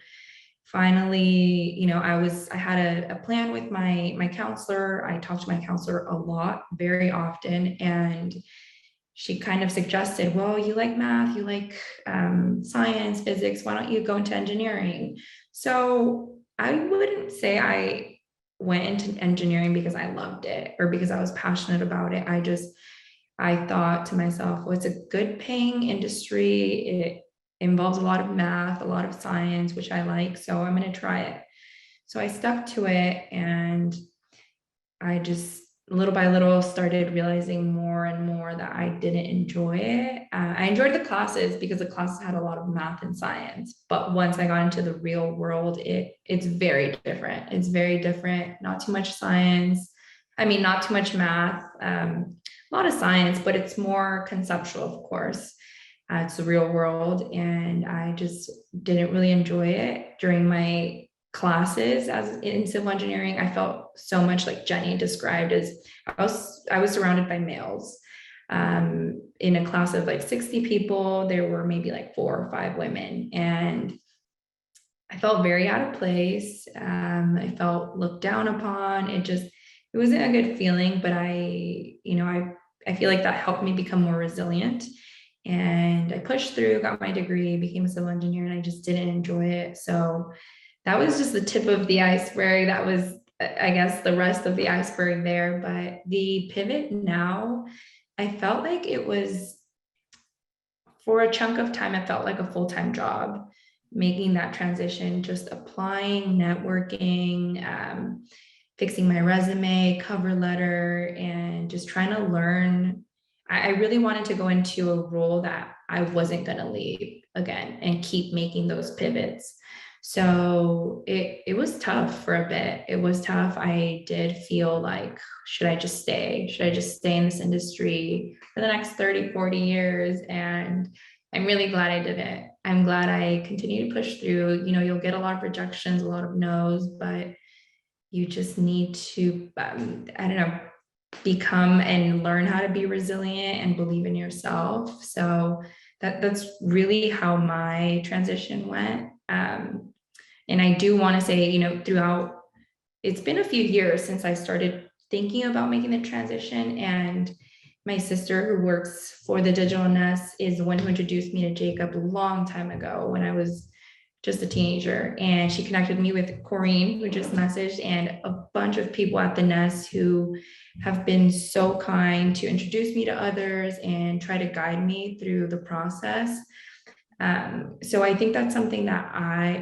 finally, I had a plan with my counselor. I talked to my counselor a lot, very often, and she kind of suggested, well, you like math, you like science, physics, why don't you go into engineering? So I wouldn't say I went into engineering because I loved it or because I was passionate about it. I thought to myself, well, it's a good paying industry. It involves a lot of math, a lot of science, which I like, so I'm going to try it. So I stuck to it, and I just little by little started realizing more and more that I didn't enjoy it. I enjoyed the classes because the classes had a lot of math and science, but once I got into the real world, it's very different. It's very different. Not too much science. I mean, not too much math, a lot of science, but it's more conceptual, of course. It's the real world, and I just didn't really enjoy it. During my classes as in civil engineering, I felt so much like Jenny described, as I was surrounded by males. In a class of like 60 people, there were maybe like 4 or 5 women, and I felt very out of place. I felt looked down upon. It wasn't a good feeling, but I feel like that helped me become more resilient. And I pushed through, got my degree, became a civil engineer, and I just didn't enjoy it. So that was just the tip of the iceberg. That was, I guess, the rest of the iceberg there. But the pivot now, I felt like it was, for a chunk of time, it felt like a full-time job, making that transition, just applying, networking, fixing my resume, cover letter, and just trying to learn. I really wanted to go into a role that I wasn't going to leave again and keep making those pivots. So it was tough for a bit. It was tough. I did feel like, should I just stay? Should I just stay in this industry for the next 30, 40 years? And I'm really glad I didn't. I'm glad I continue to push through. You'll get a lot of rejections, a lot of no's, but you just need to, become and learn how to be resilient and believe in yourself. So that's really how my transition went. And I do want to say, throughout, it's been a few years since I started thinking about making the transition. And my sister, who works for the Digital Nest, is the one who introduced me to Jacob a long time ago when I was just a teenager. And she connected me with Corrine, who just messaged, and a bunch of people at the Nest who have been so kind to introduce me to others and try to guide me through the process. So I think that's something that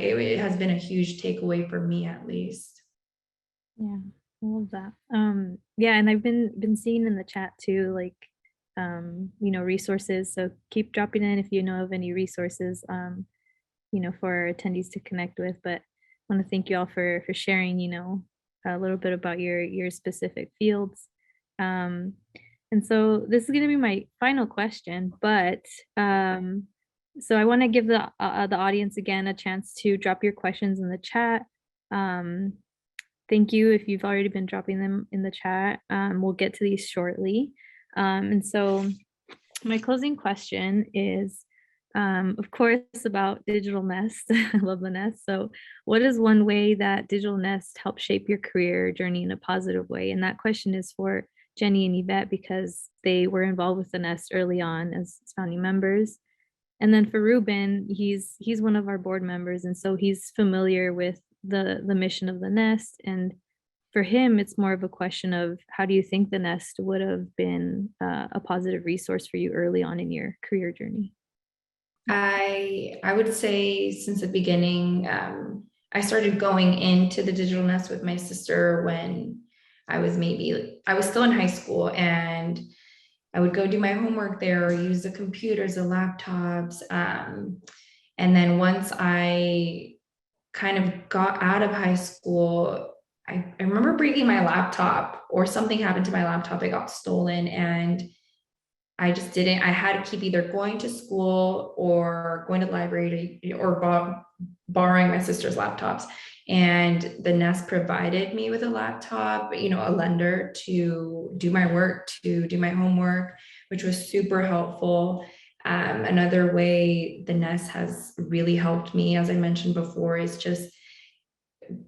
it has been a huge takeaway for me, at least. Yeah, I love that. Yeah, and I've been seeing in the chat too, like, resources. So keep dropping in if you know of any resources, for attendees to connect with. But I want to thank you all for sharing, a little bit about your specific fields. And so this is going to be my final question, but so I want to give the audience again a chance to drop your questions in the chat. Thank you if you've already been dropping them in the chat. We'll get to these shortly. And so my closing question is, of course, about Digital Nest. I love the Nest. So what is one way that Digital Nest helped shape your career journey in a positive way? And that question is for Jenny and Yvette, because they were involved with the Nest early on as founding members. And then for Ruben, he's one of our board members, and so he's familiar with the mission of the Nest. And for him, it's more of a question of, how do you think the Nest would have been a positive resource for you early on in your career journey? I would say since the beginning, I started going into the Digital Nest with my sister when I was still in high school, and I would go do my homework there or use the computers, the laptops. And then once I kind of got out of high school, I remember breaking my laptop, or something happened to my laptop. It got stolen, and I just didn't, I had to keep either going to school or going to the library or borrowing my sister's laptops. And the Nest provided me with a laptop, a lender to do my work, to do my homework, which was super helpful. Another way the Nest has really helped me, as I mentioned before, is just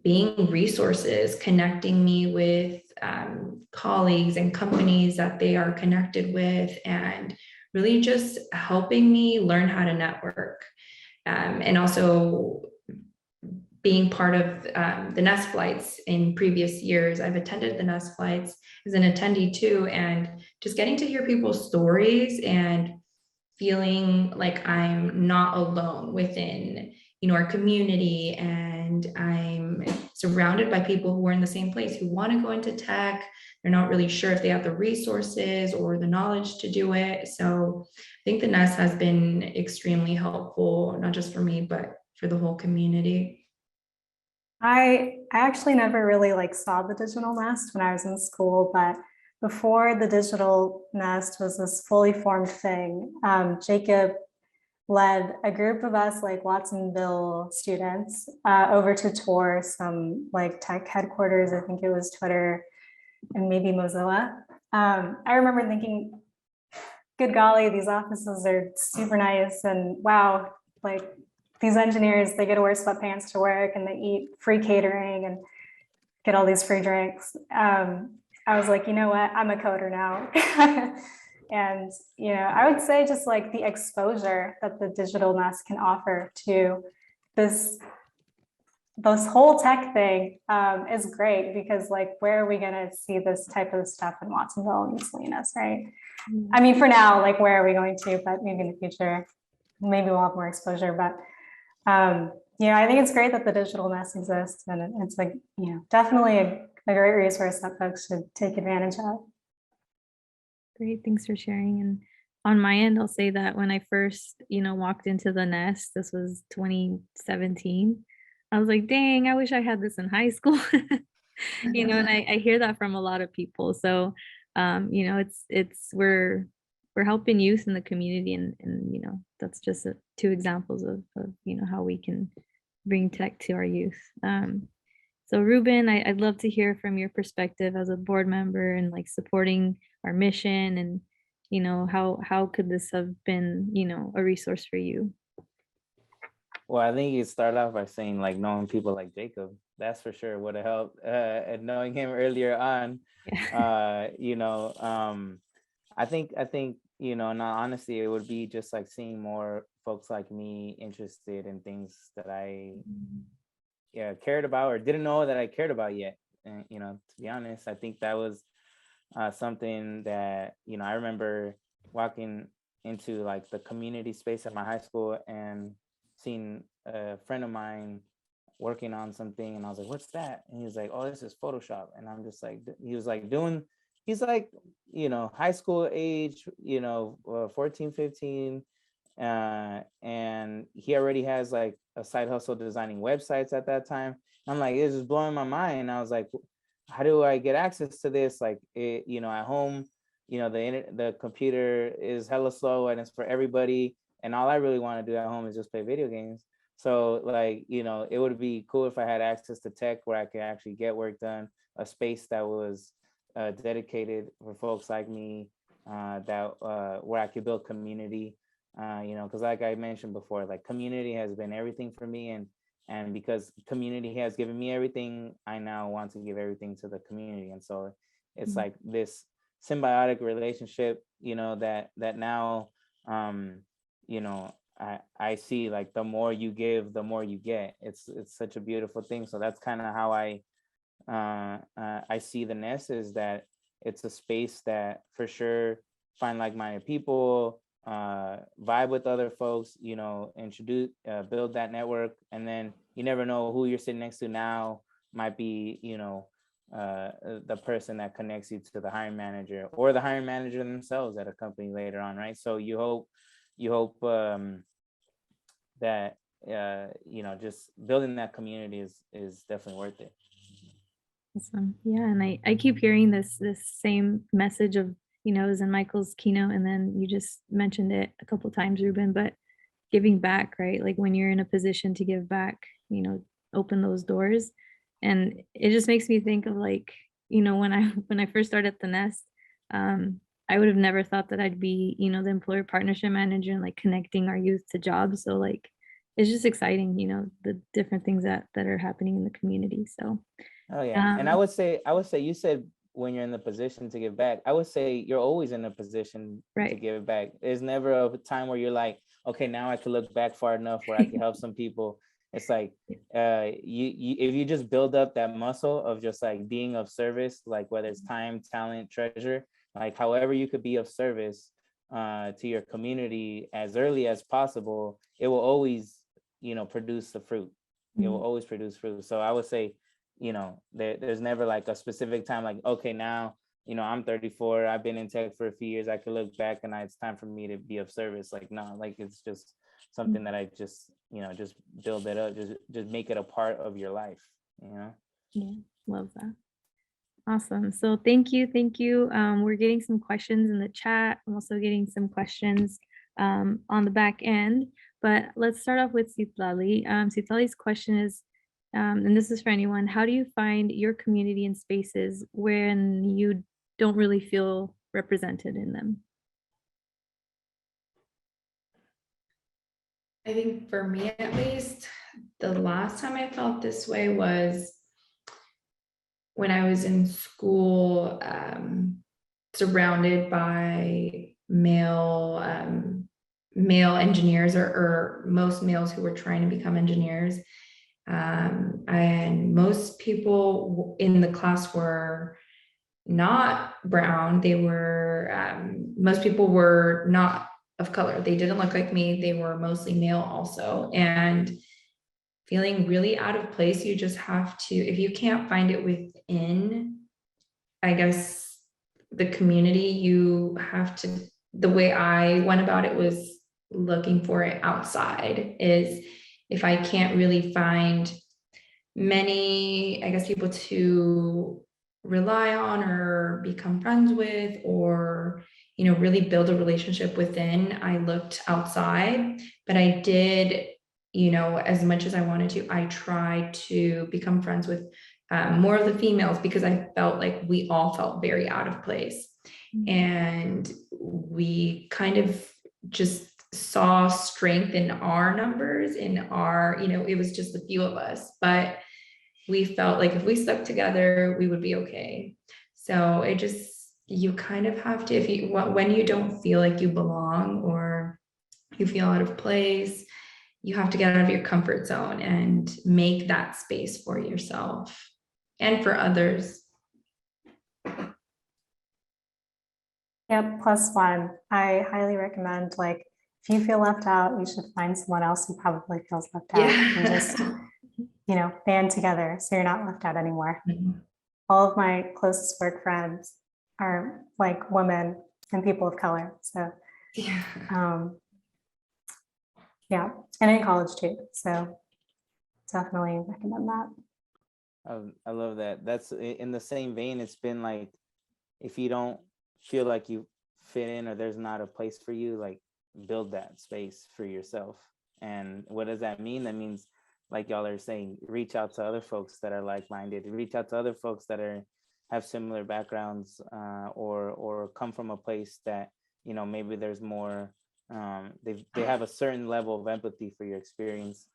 being resources, connecting me with colleagues and companies that they are connected with, and really just helping me learn how to network. And also being part of the Nest flights in previous years. I've attended the Nest flights as an attendee too, and just getting to hear people's stories and feeling like I'm not alone within our community, and I'm surrounded by people who are in the same place, who want to go into tech. They're not really sure if they have the resources or the knowledge to do it. So I think the Nest has been extremely helpful, not just for me, but for the whole community. I actually never really saw the digital nest when I was in school, but before the digital nest was this fully formed thing, Jacob led a group of us Watsonville students over to tour some tech headquarters. I think it was Twitter and maybe Mozilla. I remember thinking, good golly, these offices are super nice, and wow, these engineers, they get to wear sweatpants to work and they eat free catering and get all these free drinks. I was like, you know what, I'm a coder now. And, I would say just the exposure that the digital nest can offer to this whole tech thing is great, because where are we going to see this type of stuff in Watsonville and Salinas, right? I mean, for now, where are we going to, but maybe in the future, maybe we'll have more exposure. But I think it's great that the digital nest exists, and it's definitely a great resource that folks should take advantage of. Great, thanks for sharing. And on my end, I'll say that when I first, walked into the Nest, this was 2017. I was like, dang, I wish I had this in high school. And I hear that from a lot of people. So, we're helping youth in the community, and that's just two examples of how we can bring tech to our youth. So Ruben, I'd love to hear from your perspective as a board member and supporting our mission, and how could this have been a resource for you? Well, I think you start off by saying knowing people like Jacob, that's for sure would have helped, and knowing him earlier on. Yeah. I think in all honesty, it would be just seeing more folks like me interested in things that I cared about or didn't know that I cared about yet. And to be honest, I think that was something that I remember walking into the community space at my high school and seeing a friend of mine working on something, and I was like, what's that? And he was like, oh, this is Photoshop. And I'm just he's high school age, 14, 15, and he already has a side hustle designing websites at that time. I'm like, it's just blowing my mind. I was like, how do I get access to this? At home, the computer is hella slow and it's for everybody, and all I really want to do at home is just play video games. So it would be cool if I had access to tech where I could actually get work done, a space that was dedicated for folks like me, where I could build community, because like I mentioned before, community has been everything for me, and because community has given me everything, I now want to give everything to the community. And so it's this symbiotic relationship, that now, I see the more you give, the more you get. It's such a beautiful thing. So that's kind of how I see the Nest, is that it's a space that for sure find like-minded people, vibe with other folks, introduce, build that network. And then you never know who you're sitting next to now might be, the person that connects you to the hiring manager or the hiring manager themselves at a company later on, right? So you hope that just building that community is definitely worth it. Awesome. Yeah, and I keep hearing this same message of, it was in Michael's keynote, and then you just mentioned it a couple times, Ruben, but giving back, right? Like when you're in a position to give back, open those doors. And it just makes me think of like, when I first started at the Nest, I would have never thought that I'd be, the employer partnership manager and like connecting our youth to jobs. So like it's just exciting, the different things that are happening in the community. So Oh yeah. And I would say you said when you're in the position to give back, I would say you're always in a position to right. give back. There's never a time where you're like, okay, now I can look back far enough where I can help some people. It's like you if you just build up that muscle of just like being of service, like whether it's time, talent, treasure, like however you could be of service to your community as early as possible, it will always, produce the fruit. It will always produce fruit. So I would say, there's never like a specific time like, okay, now, I'm 34, I've been in tech for a few years, I could look back and it's time for me to be of service. Like, no, like it's just something that I just, just build it up, just make it a part of your life, Yeah, love that. Awesome. So thank you. We're getting some questions in the chat. I'm also getting some questions on the back end, but let's start off with Citlali. Citlali's question is, and this is for anyone, how do you find your community and spaces when you don't really feel represented in them? I think for me, at least, the last time I felt this way was when I was in school, surrounded by male engineers, or most males who were trying to become engineers. And most people in the class were not brown. They were, most people were not of color. They didn't look like me. They were mostly male also. And feeling really out of place, you just have to, if you can't find it within, I guess, the community, you have to, the way I went about it was looking for it outside. Is if I can't really find many, I guess, people to rely on or become friends with, or really build a relationship within, I looked outside. But I did, as much as I wanted to, I tried to become friends with more of the females, because I felt like we all felt very out of place. And we kind of just saw strength in our numbers, in our, it was just a few of us, but we felt like if we stuck together, we would be okay. So it just, you kind of have to, when you don't feel like you belong or you feel out of place, you have to get out of your comfort zone and make that space for yourself and for others. Yeah, +1. I highly recommend, like, if you feel left out, you should find someone else who probably feels left out, and just, band together so you're not left out anymore. All of my closest work friends are like women and people of color. So yeah, and in college too. So definitely recommend that. I love that. That's in the same vein. It's been like, if you don't feel like you fit in or there's not a place for you, like build that space for yourself. And what does that mean? That means, like y'all are saying, reach out to other folks that are like-minded, reach out to other folks that have similar backgrounds, or come from a place that, maybe there's more, they have a certain level of empathy for your experience.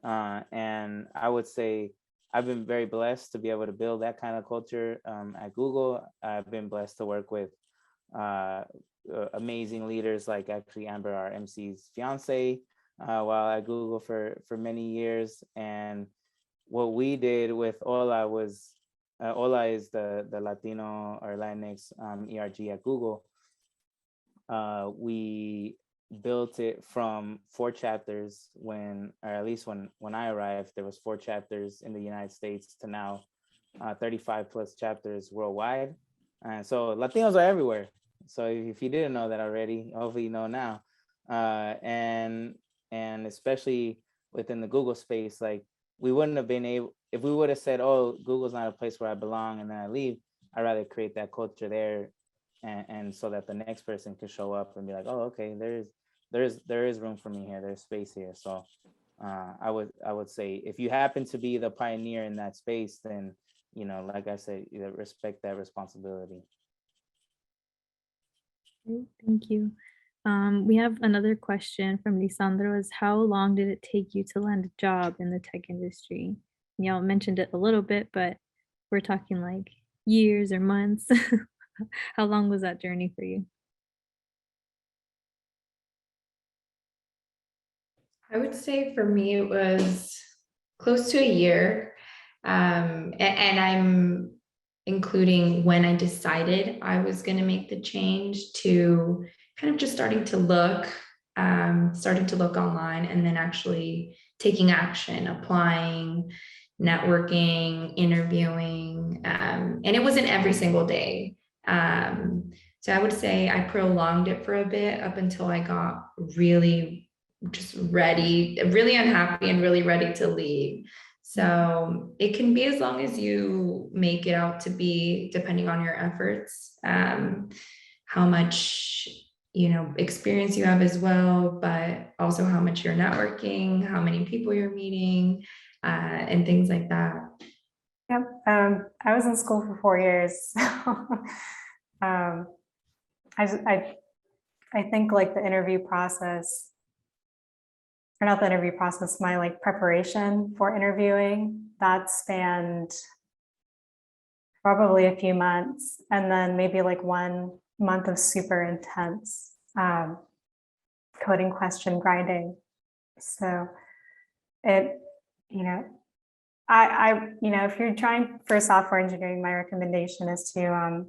And I would say I've been very blessed to be able to build that kind of culture at Google. I've been blessed to work with amazing leaders, like actually Amber, our MC's fiance, while at Google for many years. And what we did with Ola was, Ola is the Latino or Latinx ERG at Google. We built it from 4 chapters when I arrived, there was 4 chapters in the United States, to now 35 plus chapters worldwide. And so Latinos are everywhere. So if you didn't know that already, hopefully you know now. And especially within the Google space, like we wouldn't have been able, if we would have said, oh, Google's not a place where I belong and then I leave, I'd rather create that culture there. And so that the next person could show up and be like, oh, okay, there is room for me here. There's space here. So I would say if you happen to be the pioneer in that space, then, you know, like I said, respect that responsibility. Great, thank you. We have another question from Lisandro is how long did it take you to land a job in the tech industry? Y'all mentioned it a little bit, but we're talking like years or months. How long was that journey for you? I would say for me, it was close to a year. And I'm including when I decided I was going to make the change to kind of just starting to look online and then actually taking action, applying, networking, interviewing. And it wasn't every single day. So I would say I prolonged it for a bit up until I got really just ready, really unhappy and really ready to leave. So it can be as long as you make it out to be, depending on your efforts, how much, you know, experience you have as well, but also how much you're networking, how many people you're meeting, and things like that. Yep. I was in school for 4 years. I think like the interview process, or not the interview process, my like preparation for interviewing, that spanned probably a few months, and then maybe like 1 month of super intense coding question grinding. So it, you know, you know, if you're trying for software engineering, my recommendation is to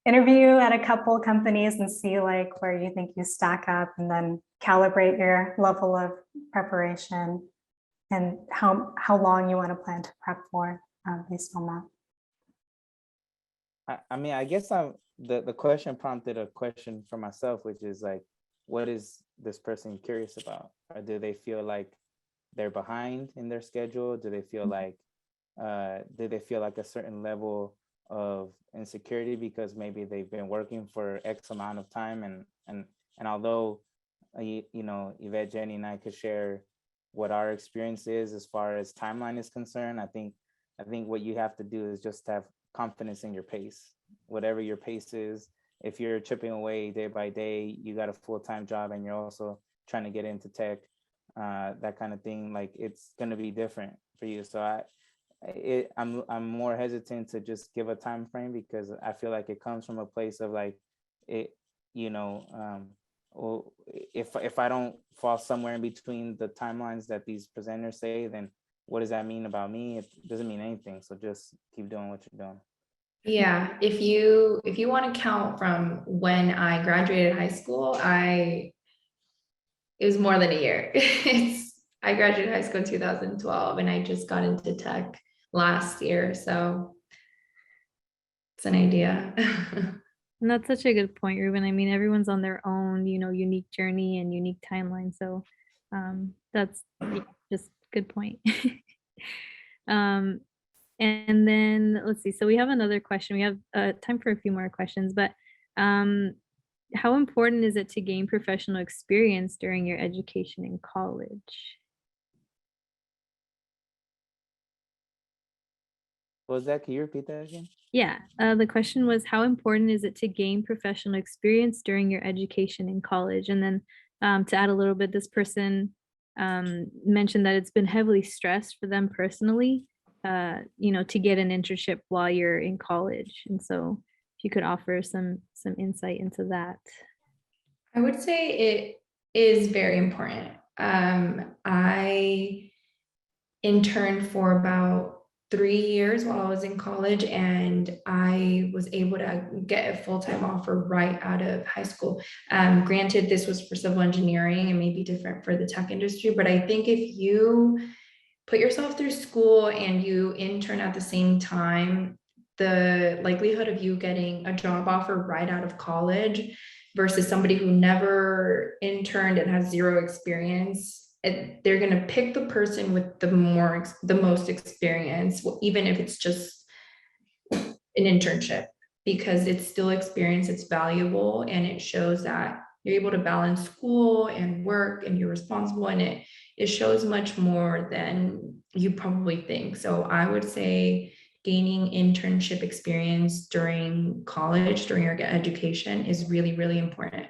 interview at a couple companies and see like where you think you stack up, and then calibrate your level of preparation and how long you want to plan to prep for based on that. I mean, I guess the question prompted a question for myself, which is like, what is this person curious about? Or do they feel like they're behind in their schedule? Do they feel like a certain level of insecurity because maybe they've been working for X amount of time, and although you know, Yvette, Jenny, and I could share what our experience is as far as timeline is concerned, I think what you have to do is just have confidence in your pace, whatever your pace is. If you're chipping away day by day, you got a full-time job and you're also trying to get into tech, that kind of thing, like it's going to be different for you. So I'm more hesitant to just give a time frame, because I feel like it comes from a place of like, it, you know, well, if I don't fall somewhere in between the timelines that these presenters say, then what does that mean about me? It doesn't mean anything. So just keep doing what you're doing. Yeah, if you want to count from when I graduated high school, it was more than a year. I graduated high school in 2012 and I just got into tech last year. So it's an idea. And that's such a good point, Ruben. I mean, everyone's on their own, you know, unique journey and unique timeline. So that's just good point. And then let's see. So we have another question. We have time for a few more questions, but how important is it to gain professional experience during your education in college? What was that? Can you repeat that again? Yeah, the question was, how important is it to gain professional experience during your education in college? And then to add a little bit, this person mentioned that it's been heavily stressed for them personally, you know, to get an internship while you're in college. And so if you could offer some insight into that. I would say it is very important. I interned for about 3 years while I was in college, and I was able to get a full-time offer right out of high school. Granted, this was for civil engineering and maybe different for the tech industry, but I think if you put yourself through school and you intern at the same time, the likelihood of you getting a job offer right out of college versus somebody who never interned and has zero experience, they're going to pick the person with the most experience, even if it's just an internship, because it's still experience, it's valuable, and it shows that you're able to balance school and work and you're responsible, and it shows much more than you probably think. So I would say gaining internship experience during college, during your education, is really, really important.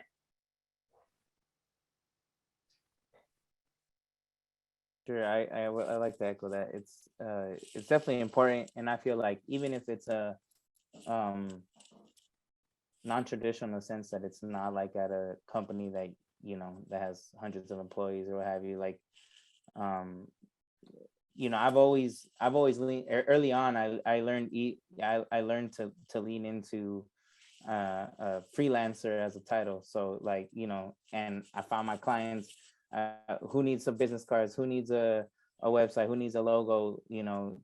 Sure, I like to echo that. It's definitely important, and I feel like even if it's a non-traditional in the sense that it's not like at a company that that has hundreds of employees or what have you, like I've always leaned early on. I learned to lean into a freelancer as a title. So like and I found my clients who needs some business cards, who needs a website, who needs a logo,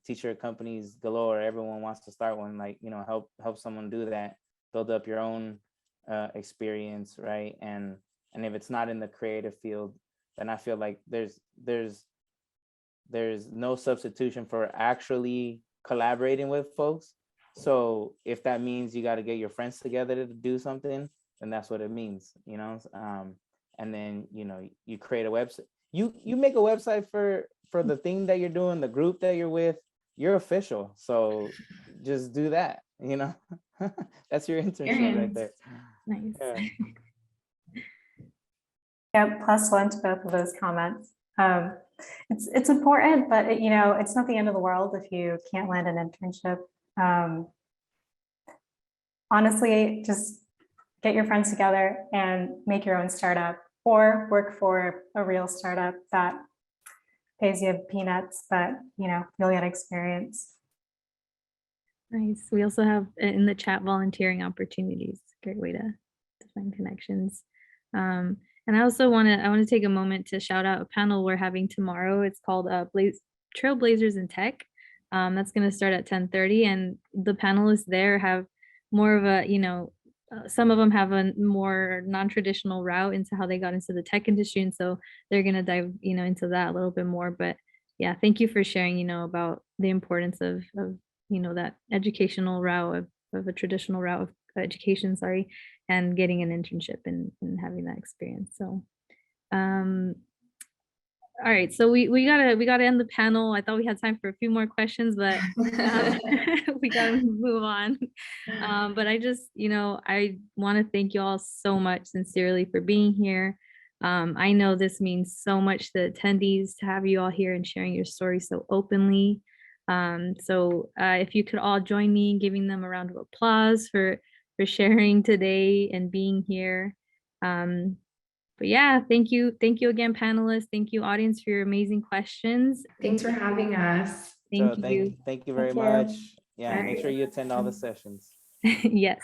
t-shirt companies galore, everyone wants to start one, like help someone do that, build up your own experience, right? And if it's not in the creative field, then I feel like there's no substitution for actually collaborating with folks. So if that means you got to get your friends together to do something, then that's what it means, and then you create a website, you make a website for the thing that you're doing, the group that you're with, you're official. So just do that, that's your internship right there. Nice. Yeah. Yeah, +1 to both of those comments. It's important, but it's not the end of the world if you can't land an internship. Honestly, just get your friends together and make your own startup, or work for a real startup that pays you peanuts, but you'll get experience. Nice. We also have in the chat volunteering opportunities. Great way to find connections. And I also want to take a moment to shout out a panel we're having tomorrow. It's called Trailblazers in Tech. That's going to start at 10:30, and the panelists there have more of a, some of them have a more non-traditional route into how they got into the tech industry, and so they're going to dive, into that a little bit more. But yeah, thank you for sharing, about the importance of that educational route of a traditional route of education, and getting an internship and having that experience. So all right, so we gotta end the panel. I thought we had time for a few more questions, but we gotta move on. But I just, I want to thank you all so much sincerely for being here. I know this means so much to attendees to have you all here and sharing your story so openly. So if you could all join me in giving them a round of applause for sharing today and being here. But yeah, thank you again, panelists. Thank you, audience, for your amazing questions. Thanks for having us. Thank you. Thank you very Thank you. much. Yeah, make sure you attend all the sessions. Yes.